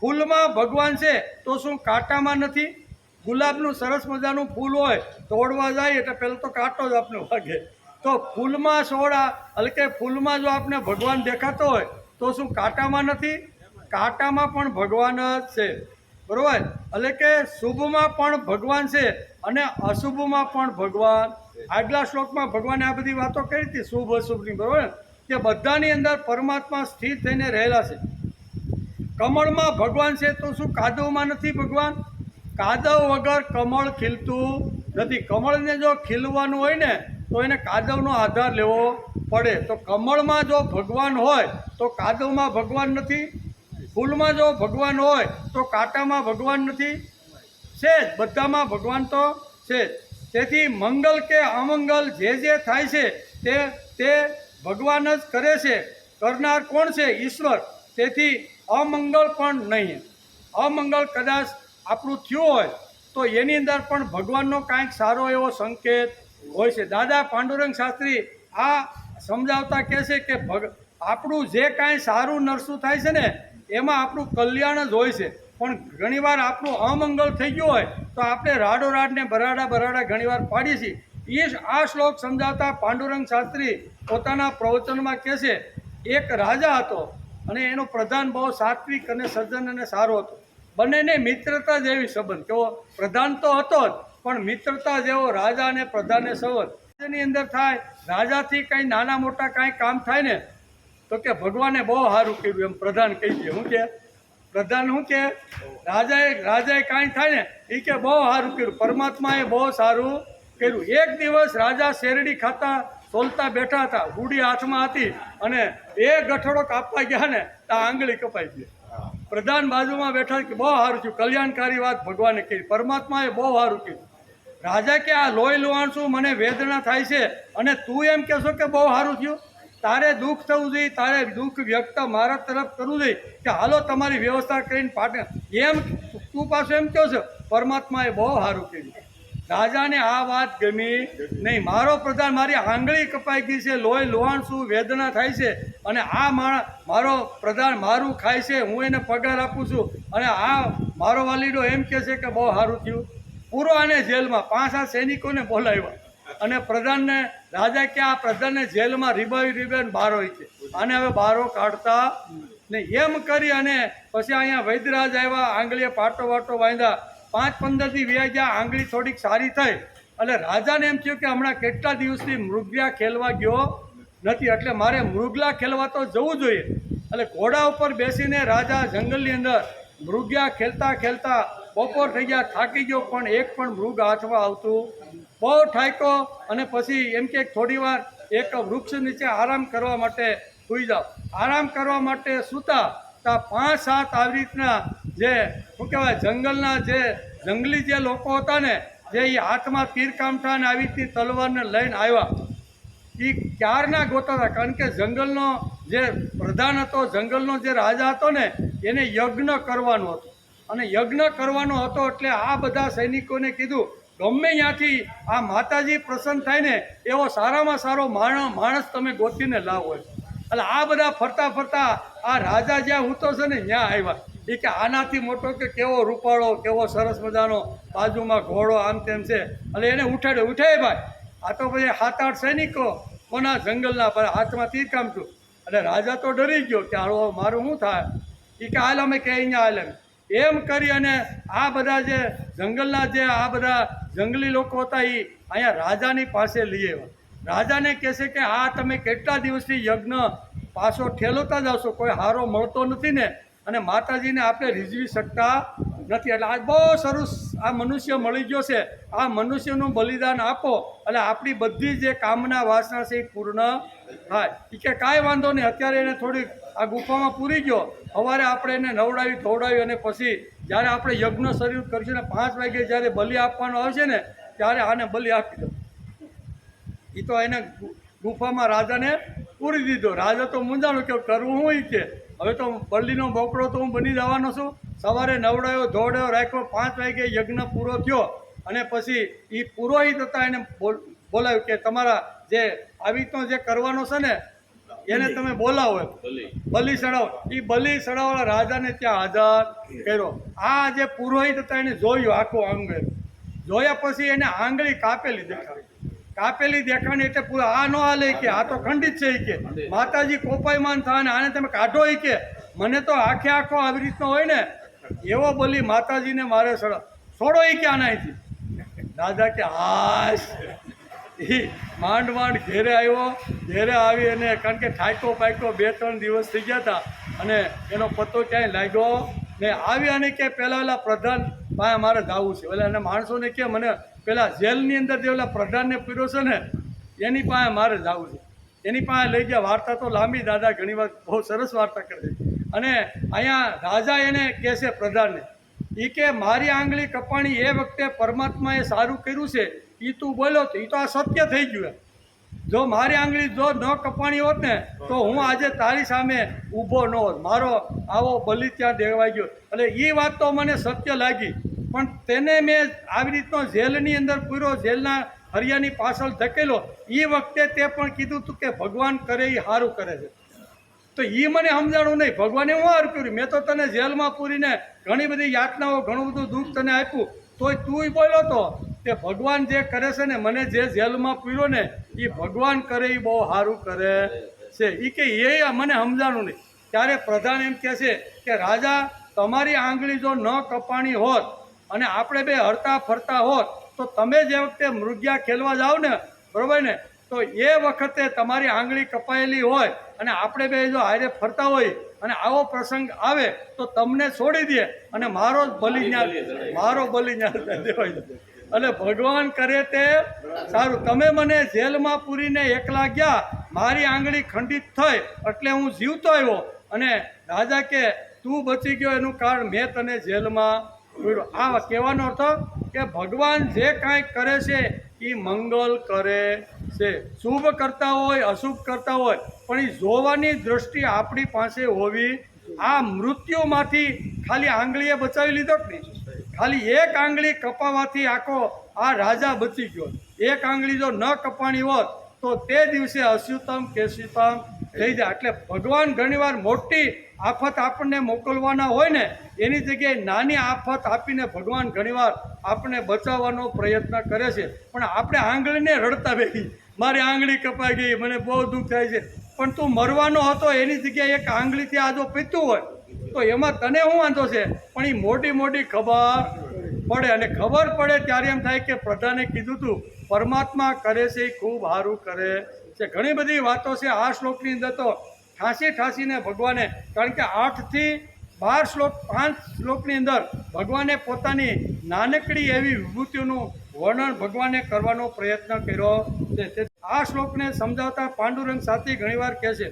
ફૂલમાં ભગવાન છે તો શું કાંટામાં નથી? ગુલાબનું સરસ મજાનું ફૂલ હોય, તોડવા જાય એટલે પહેલાં તો કાંટો જ આપણે વાગે. તો ફૂલમાં સોડા એટલે કે ફૂલમાં જો આપણે ભગવાન દેખાતો હોય તો શું કાંટામાં નથી? કાંટામાં પણ ભગવાન જ છે, બરાબર. એટલે કે શુભમાં પણ ભગવાન છે અને અશુભમાં પણ ભગવાન. આગલા શ્લોકમાં ભગવાને આ બધી વાતો કરી હતી શુભ અશુભની, બરાબર, કે બધાની અંદર પરમાત્મા સ્થિર થઈને રહેલા છે. કમળમાં ભગવાન છે તો શું કાદવમાં નથી ભગવાન? કાદવ વગર કમળ ખીલતું નથી. કમળને જો ખીલવાનું હોય ને તો એને કાદવનો આધાર લેવો પડે. તો કમળમાં જો ભગવાન હોય તો કાદવમાં ભગવાન નથી. ફૂલમાં જો ભગવાન હોય તો કાંટામાં ભગવાન નથી. છે જ, બધામાં ભગવાન તો છે. તેથી મંગલ કે અમંગલ જે થાય છે તે ભગવાન જ કરે છે. કરનાર કોણ છે? ઈશ્વર. તેથી અમંગળ પણ નહીં. અમંગળ કદાચ આપણું થયું હોય તો એની અંદર પણ ભગવાનનો કાંઈક સારો એવો સંકેત હોય છે. દાદા પાંડુરંગ શાસ્ત્રી આ સમજાવતા કહે છે કે આપણું જે કાંઈ સારું નરસું થાય છે ને એમાં આપણું કલ્યાણ જ હોય છે. પણ ઘણીવાર આપણું અમંગળ થઈ ગયું હોય તો આપણે રાડોરાડને બરાડા ઘણીવાર પાડીએ છીએ. એ આ શ્લોક સમજાવતા પાંડુરંગ શાસ્ત્રી પોતાના પ્રવચનમાં કહે છે, એક રાજા હતો અને એનો પ્રધાન બહુ સાત્વિક અને સજ્જન અને સારો હતો. બંનેને મિત્રતા જેવી સંબંધ. કેવો? પ્રધાન તો હતો જ, પણ મિત્રતા જેવો રાજા અને પ્રધાનને સંબંધ. એની અંદર થાય, રાજાથી કંઈ નાના મોટા કાંઈ કામ થાય ને તો કે ભગવાને બહુ સારું કર્યું એમ પ્રધાન કહી દે. શું કે પ્રધાન? શું કે રાજાએ કાંઈ થાય ને એ કે બહુ સારું કર્યું, પરમાત્માએ બહુ સારું કર્યું. એક દિવસ રાજા શેરડી ખાતા સોલતા બેઠા હતા, ગુડી હાથમાં હતી અને એ ગઠડો કાપવા ગયા ને તો આંગળી કપાઈ ગઈ. પ્રધાન બાજુમાં બેઠા કે બહુ સારું થયું, કલ્યાણકારી વાત ભગવાને કરી, પરમાત્માએ બહુ સારું કર્યું. રાજા કે આ લોહી લુહાણશું, મને વેદના થાય છે અને તું એમ કહેશો કે બહુ સારું થયું? તારે દુઃખ થવું જોઈએ, તારે દુઃખ વ્યક્ત મારા તરફ કરવું જોઈએ કે હાલો તમારી વ્યવસ્થા કરીને પાટે એમ તું પાછું એમ કહો છો પરમાત્માએ બહુ સારું કર્યું. રાજાને આ વાત ગમી નહીં. મારો પ્રધાન, મારી આંગળી કપાઈ ગઈ છે, લોહી લુહાણશું, વેદના થાય છે અને આ મારો પ્રધાન મારું ખાય છે, હું એને પગાર આપું છું અને આ મારો વાલીડો એમ કહે છે કે બહુ સારું થયું. પૂરો આને જેલમાં 5 સૈનિકોને બોલાવ્યા અને પ્રધાનને રાજા કે આ પ્રધાનને જેલમાં રીબાવી બારો છે, આને હવે બારો કાઢતા નહીં. એમ કરી અને પછી અહીંયા વૈદ્યરાજ આવ્યા, આંગળીએ પાટો વાટો બાંધ્યા. 5-15 દી વ્યા ગયા, આંગળી થોડીક સારી થઈ એટલે રાજાને એમ થયું કે હમણાં કેટલા દિવસથી મૃગલા ખેલવા ગયો નથી, એટલે મારે મૃગલા ખેલવા તો જવું જોઈએ. એટલે ઘોડા ઉપર બેસીને રાજા જંગલની અંદર મૃગલા ખેલતા બપોર થઈ ગયા, થાકી ગયો, પણ એક પણ મૃગ હાથમાં આવતું. બહુ થાક્યો અને પછી એમ કે થોડી વાર એક વૃક્ષ નીચે આરામ કરવા માટે સૂઈ જાઓ. આરામ કરવા માટે સૂતા તો 5-7 આવી રીતના જે શું કહેવાય જંગલના જે જંગલી જે લોકો હતા ને, જે એ હાથમાં તીરકામઠા ને આવી રીતની તલવારને લઈને આવ્યા. એ ક્યારના ગોતા હતા, કારણ કે જંગલનો જે પ્રધાન હતો, જંગલનો જે રાજા હતો ને એને યજ્ઞ કરવાનો હતો અને યજ્ઞ કરવાનો હતો એટલે આ બધા સૈનિકોને કીધું ગમે ત્યાંથી આ માતાજી પ્રસન્ન થાય ને એવો સારામાં સારો માણસ તમે ગોતીને લાવો. એટલે આ બધા ફરતા આ રાજા જ્યાં ઉતો છે ને ત્યાં આવ્યા. એ કે આનાથી મોટો કે કેવો રૂપાળો, કેવો સરસ મજાનો, બાજુમાં ઘોડો આમ તેમ છે. એટલે એને ઉઠાય ભાઈ. આ તો પછી 7-8 સૈનિકો કોના જંગલના પર હાથમાં તીરકામઠું. એટલે રાજા તો ડરી ગયો કે હાલો મારું શું થાય. એ કે હાલ અમે કે અહીંયા હાલ એમ કરી અને આ બધા જે જંગલના જે આ બધા જંગલી લોકો હતા એ અહીંયા રાજાની પાસે લઈ આવ્યા. રાજાને કહેશે કે આ તમે કેટલા દિવસથી યજ્ઞ પાછો ઠેલોતા જ આવશો, કોઈ હારો મળતો નથી ને અને માતાજીને આપણે રીઝવી શકતા નથી. એટલે આજ બહુ સરસ આ મનુષ્ય મળી ગયો છે, આ મનુષ્યનું બલિદાન આપો એટલે આપણી બધી જે કામના વાસના છે એ પૂર્ણ થાય. એ કે કાંઈ વાંધો નહીં, અત્યારે એને થોડીક આ ગુફામાં પૂરી ગયો, સવારે આપણે એને નવડાવી ધોવડાવી અને પછી જ્યારે આપણે યજ્ઞ શરૂ કરીશું ને 5 વાગે જ્યારે બલિ આપવાનો આવશે ને ત્યારે આને બલિ આપી દો. એ તો એને ગુફામાં રાજાને પૂરી દીધો. રાજા તો મૂંઝાણું કે કરવું હું કે હવે તો બલીનો બોકડો તો હું બની જવાનો છું. સવારે નવડાયો ધોવડાયો રાખ્યો, 5 વાગે યજ્ઞ પૂરો થયો અને પછી એ પુરોહિત હતા એને બોલાવ્યું કે તમારા જે આવી રીતનો જે કરવાનો છે ને એને તમે બોલાવો, બલી ચડાવો. એ બલી ચડાવવાળા રાજાને ત્યાં હાજર કર્યો. આ જે પુરોહિત હતા એને જોયું આખું આંગળી, જોયા પછી એને આંગળી કાપેલી દેખાડી. કાપેલી દેખાણી એટલે પૂરા આ ન હાલે કે આ તો ખંડિત છે કે માતાજી કોપાયમાન થાય ને આને તમે કાઢો કે મને તો આખે આખો આવી રીતનો હોય ને એવો બલી માતાજીને મારે છોડો કે આના અહીંથી. દાદા કે હાશ. એ માંડ ઘેરે આવ્યો. ઘેરે આવી અને કારણ કે ઠાકો પાક્યો 2-3 દિવસ થઈ ગયા હતા અને એનો પત્તો ક્યાંય લાગ્યો ને આવી અને કે પહેલાં પ્રધાન પાસે મારે જવું છે. એટલે એને માણસોને કે મને પેલા જેલની અંદર જે ઓલા પ્રધાનને પીડ્યો છે ને એની પાસે મારે જવું છે. એની પાસે લઈ ગયા. વાર્તા તો લાંબી, દાદા ઘણી વાર બહુ સરસ વાર્તા કરે છે. અને અહીંયા રાજા એને કહે છે પ્રધાનને, એ કે મારી આંગળી કપાણી એ વખતે પરમાત્માએ સારું કર્યું છે, એ તું બોલ્યો તો એ તો આ સત્ય થઈ ગયું. જો મારી આંગળી જો ન કપાણી હોત ને તો હું આજે તારી સામે ઊભો ન હોત. મારો આવો બલી ત્યાં દેવાઈ ગયો. એટલે એ વાત તો મને સત્ય લાગી, પણ તેને મેં આવી રીતનો જેલની અંદર પૂરો, જેલના હરિયાની પાછળ ધકેલો. એ વખતે તે પણ કીધું હતું કે ભગવાન કરે એ સારું કરે છે. તો એ મને સમજાણું નહીં, ભગવાને હું સારું કર્યું. મેં તો તને જેલમાં પૂરીને ઘણી બધી યાતનાઓ, ઘણું બધું દુઃખ તને આપ્યું, તોય તું બોલ્યો તો કે ભગવાન જે કરે છે ને, મને જે જેલમાં પૂર્યો ને એ ભગવાન કરે એ બહુ સારું કરે છે. એ કે એ મને સમજાણું નહીં. ત્યારે પ્રધાન એમ કહે છે કે રાજા, તમારી આંગળી જો ન કપાણી હોત અને આપણે બે હરતા ફરતા હોત તો તમે જે વખતે મૃગ્યા ખેલવા જાઓ ને, બરાબર ને, તો એ વખતે તમારી આંગળી કપાયેલી હોય અને આપણે બે જો હારે ફરતા હોય અને આવો પ્રસંગ આવે તો તમને છોડી દે અને મારો બલી દેવાય. એટલે ભગવાન કરે તે સારું. તમે મને જેલમાં પૂરીને એકલા ગયા, મારી આંગળી ખંડિત થઈ એટલે હું જીવતો આવ્યો અને રાજા કે તું બચી ગયો એનું કારણ મેં તને જેલમાં પૂર્યો. આ કહેવાનો અર્થ કે ભગવાન જે કાંઈ કરે છે એ મંગલ કરે છે. શુભ કરતા હોય, અશુભ કરતા હોય, પણ એ જોવાની દ્રષ્ટિ આપણી પાસે હોવી. આ મૃત્યુમાંથી ખાલી આંગળીએ બચાવી લીધો કે નહીં? ખાલી એક આંગળી કપાવાથી આખો આ રાજા બચી ગયો. એક આંગળી જો ન કપાણી હોત તો તે દિવસે અશ્યુતમ કેશિતમ થઈ જાય. એટલે ભગવાન ઘણીવાર મોટી આફત આપણને મોકલવાના હોય ને એની જગ્યાએ નાની આફત આપીને ભગવાન ઘણીવાર આપણને બચાવવાનો પ્રયત્ન કરે છે. પણ આપણે આંગળીને રડતા બેસી, મારી આંગળી કપાઈ ગઈ, મને બહુ દુઃખ થાય છે. પણ તું મરવાનો હતો એની જગ્યાએ એક આંગળીથી આ જો પીતું હોય તો એમાં તને શું વાંધો છે? પણ એ મોટી ખબર પડે અને ખબર પડે ત્યારે એમ થાય કે પ્રધાને કીધું હતું પરમાત્મા કરે છે એ ખૂબ સારું કરે છે. ઘણી બધી વાતો છે આ શ્લોકની અંદર. તો ઠાંસીને ભગવાને, કારણ કે 8 થી 12 શ્લોક, 5 શ્લોકની અંદર ભગવાને પોતાની નાનકડી એવી વિભૂતિઓનું વર્ણન ભગવાને કરવાનો પ્રયત્ન કર્યો છે. આ શ્લોકને સમજાવતા પાંડુરંગ સાથી ઘણીવાર કહે છે,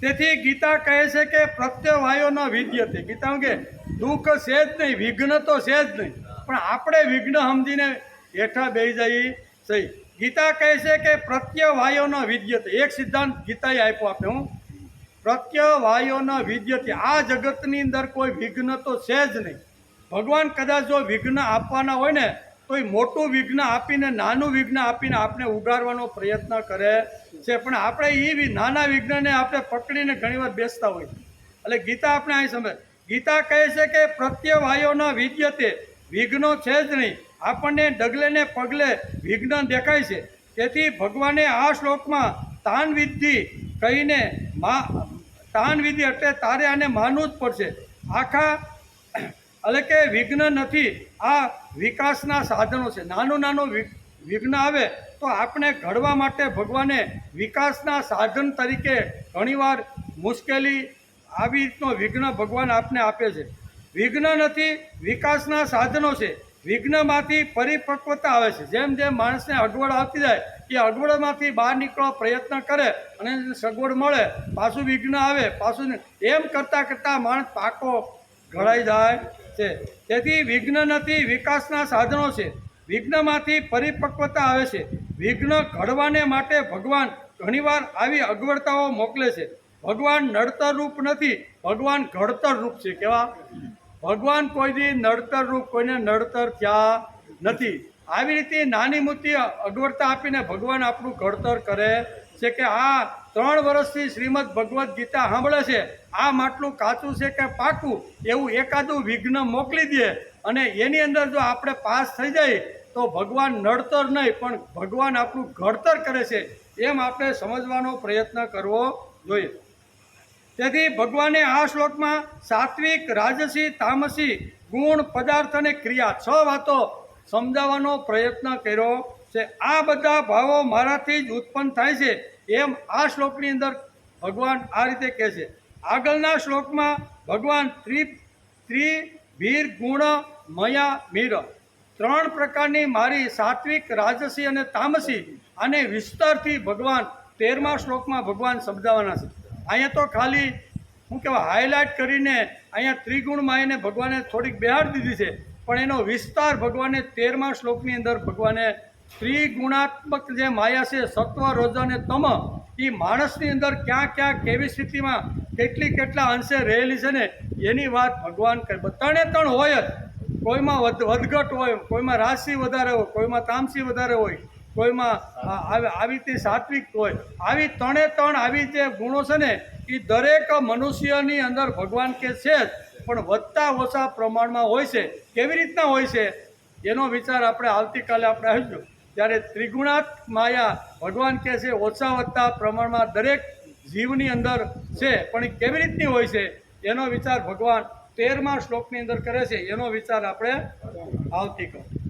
તેથી ગીતા કહે છે કે પ્રત્યવાયો ન વિદ્યતે. ગીતા કે દુઃખ છે જ નહીં, વિઘ્ન તો છે જ નહીં, પણ આપણે વિઘ્ન સમજીને હેઠા બેસી જઈએ સહી. ગીતા કહે છે કે પ્રત્યવાયો ન વિદ્યતે. એક સિદ્ધાંત ગીતાએ આપ્યો આપણે, હું પ્રત્યવાયો ન વિદ્યતે. આ જગતની અંદર કોઈ વિઘ્ન તો છે જ નહીં. ભગવાન કદાચ જો વિઘ્ન આપવાના હોય ને તો એ મોટું વિઘ્ન આપીને, નાનું વિઘ્ન આપીને આપણે ઉગાડવાનો પ્રયત્ન કરે છે. પણ આપણે એ નાના વિઘ્નને આપણે પકડીને ઘણીવાર બેસતા હોય. એટલે ગીતા આપણે અહીં સમજ, ગીતા કહે છે કે પ્રત્યવાયો ન વિદ્યતે. વિઘ્નો છે જ નહીં. આપણને ડગલે ને પગલે વિઘ્ન દેખાય છે. તેથી ભગવાને આ શ્લોકમાં તાન વિધિ કહીને, તાન વિધિ એટલે તારે આને માનવું જ પડશે. આખા એટલે કે વિઘ્ન નથી, આ વિકાસના સાધનો છે. નાનું વિઘ્ન આવે તો આપણે ઘડવા માટે ભગવાને વિકાસના સાધન તરીકે ઘણીવાર મુશ્કેલી આવી રીતનો વિઘ્ન ભગવાન આપને આપે છે. વિઘ્ન નથી, વિકાસના સાધનો છે. વિઘ્નમાંથી પરિપક્વતા આવે છે. જેમ જેમ માણસને અગવડ આવતી જાય એ અગવડમાંથી બહાર નીકળવા પ્રયત્ન કરે અને સગવડ મળે, પાછું વિઘ્ન આવે, પાછું એમ કરતાં માણસ પાકો ઘડાઈ જાય છે. તેથી વિઘ્ન નથી, વિકાસના સાધનો છે. વિઘ્નમાંથી પરિપક્વતા આવે છે. વિઘ્ન ઘડવાને માટે ભગવાન ઘણીવાર આવી અગવડતાઓ મોકલે છે. ભગવાન નડતર રૂપ નથી, ભગવાન ઘડતર રૂપ છે. કેવા? ભગવાન કોઈ દી નડતર રૂપ, કોઈને નડતર થયા નથી. આવી રીતે નાની મોટી અગવડતા આપીને ભગવાન આપણું ઘડતર કરે છે કે આ 3 વર્ષથી શ્રીમદ ભગવદ્ ગીતા સાંભળે છે, આ માટલું કાચું છે કે પાકું, એવું એકાદું વિઘ્ન મોકલી દે અને એની અંદર જો આપણે પાસ થઈ જાય તો ભગવાન નડતર નહીં પણ ભગવાન આપણું ઘડતર કરે છે, એમ આપણે સમજવાનો પ્રયત્ન કરવો જોઈએ. તેથી ભગવાને આ શ્લોકમાં સાત્વિક, રાજસી, તામસી ગુણ, પદાર્થ અને ક્રિયા 6 વાતો સમજાવવાનો પ્રયત્ન કર્યો છે. આ બધા ભાવો મારાથી જ ઉત્પન્ન થાય છે એમ આ શ્લોકની અંદર ભગવાન આ રીતે કહે છે. આગળના શ્લોકમાં ભગવાન ત્રિભીર ગુણ મયા મીર 3 પ્રકારની મારી સાત્વિક, રાજસી અને તામસી આને વિસ્તારથી ભગવાન 13મા શ્લોકમાં ભગવાન સમજાવવાના છે. અહીંયા તો ખાલી શું કહેવાય હાઇલાઇટ કરીને અહીંયા ત્રિગુણમાં એને ભગવાને થોડીક બેહાડી દીધી છે, પણ એનો વિસ્તાર ભગવાને 13મા શ્લોકની અંદર ભગવાને ત્રિગુણાત્મક જે માયા છે સત્વ, રજ અને તમ, એ માણસની અંદર ક્યાં ક્યાં કેવી સ્થિતિમાં કેટલા અંશે રહેલી છે ને એની વાત ભગવાન કરે. 3 હોય જ, કોઈમાં વધઘટ હોય, કોઈમાં રાશિ વધારે હોય, કોઈમાં તામસી વધારે હોય, કોઈમાં આવી રીતે સાત્વિક હોય. આવી 3 આવી જે ગુણો છે ને એ દરેક મનુષ્યની અંદર ભગવાન કે છે જ, પણ વધતા ઓછા પ્રમાણમાં હોય છે. કેવી રીતના હોય છે એનો વિચાર આપણે આવતીકાલે આપણે આવીશું, ત્યારે ત્રિગુણાત માયા ભગવાન કહે છે ઓછા વધતા પ્રમાણમાં દરેક જીવની અંદર છે, પણ એ કેવી રીતની હોય છે એનો વિચાર ભગવાન 13મા શ્લોકની અંદર કરે છે. એનો વિચાર આપણે આવતીકાલે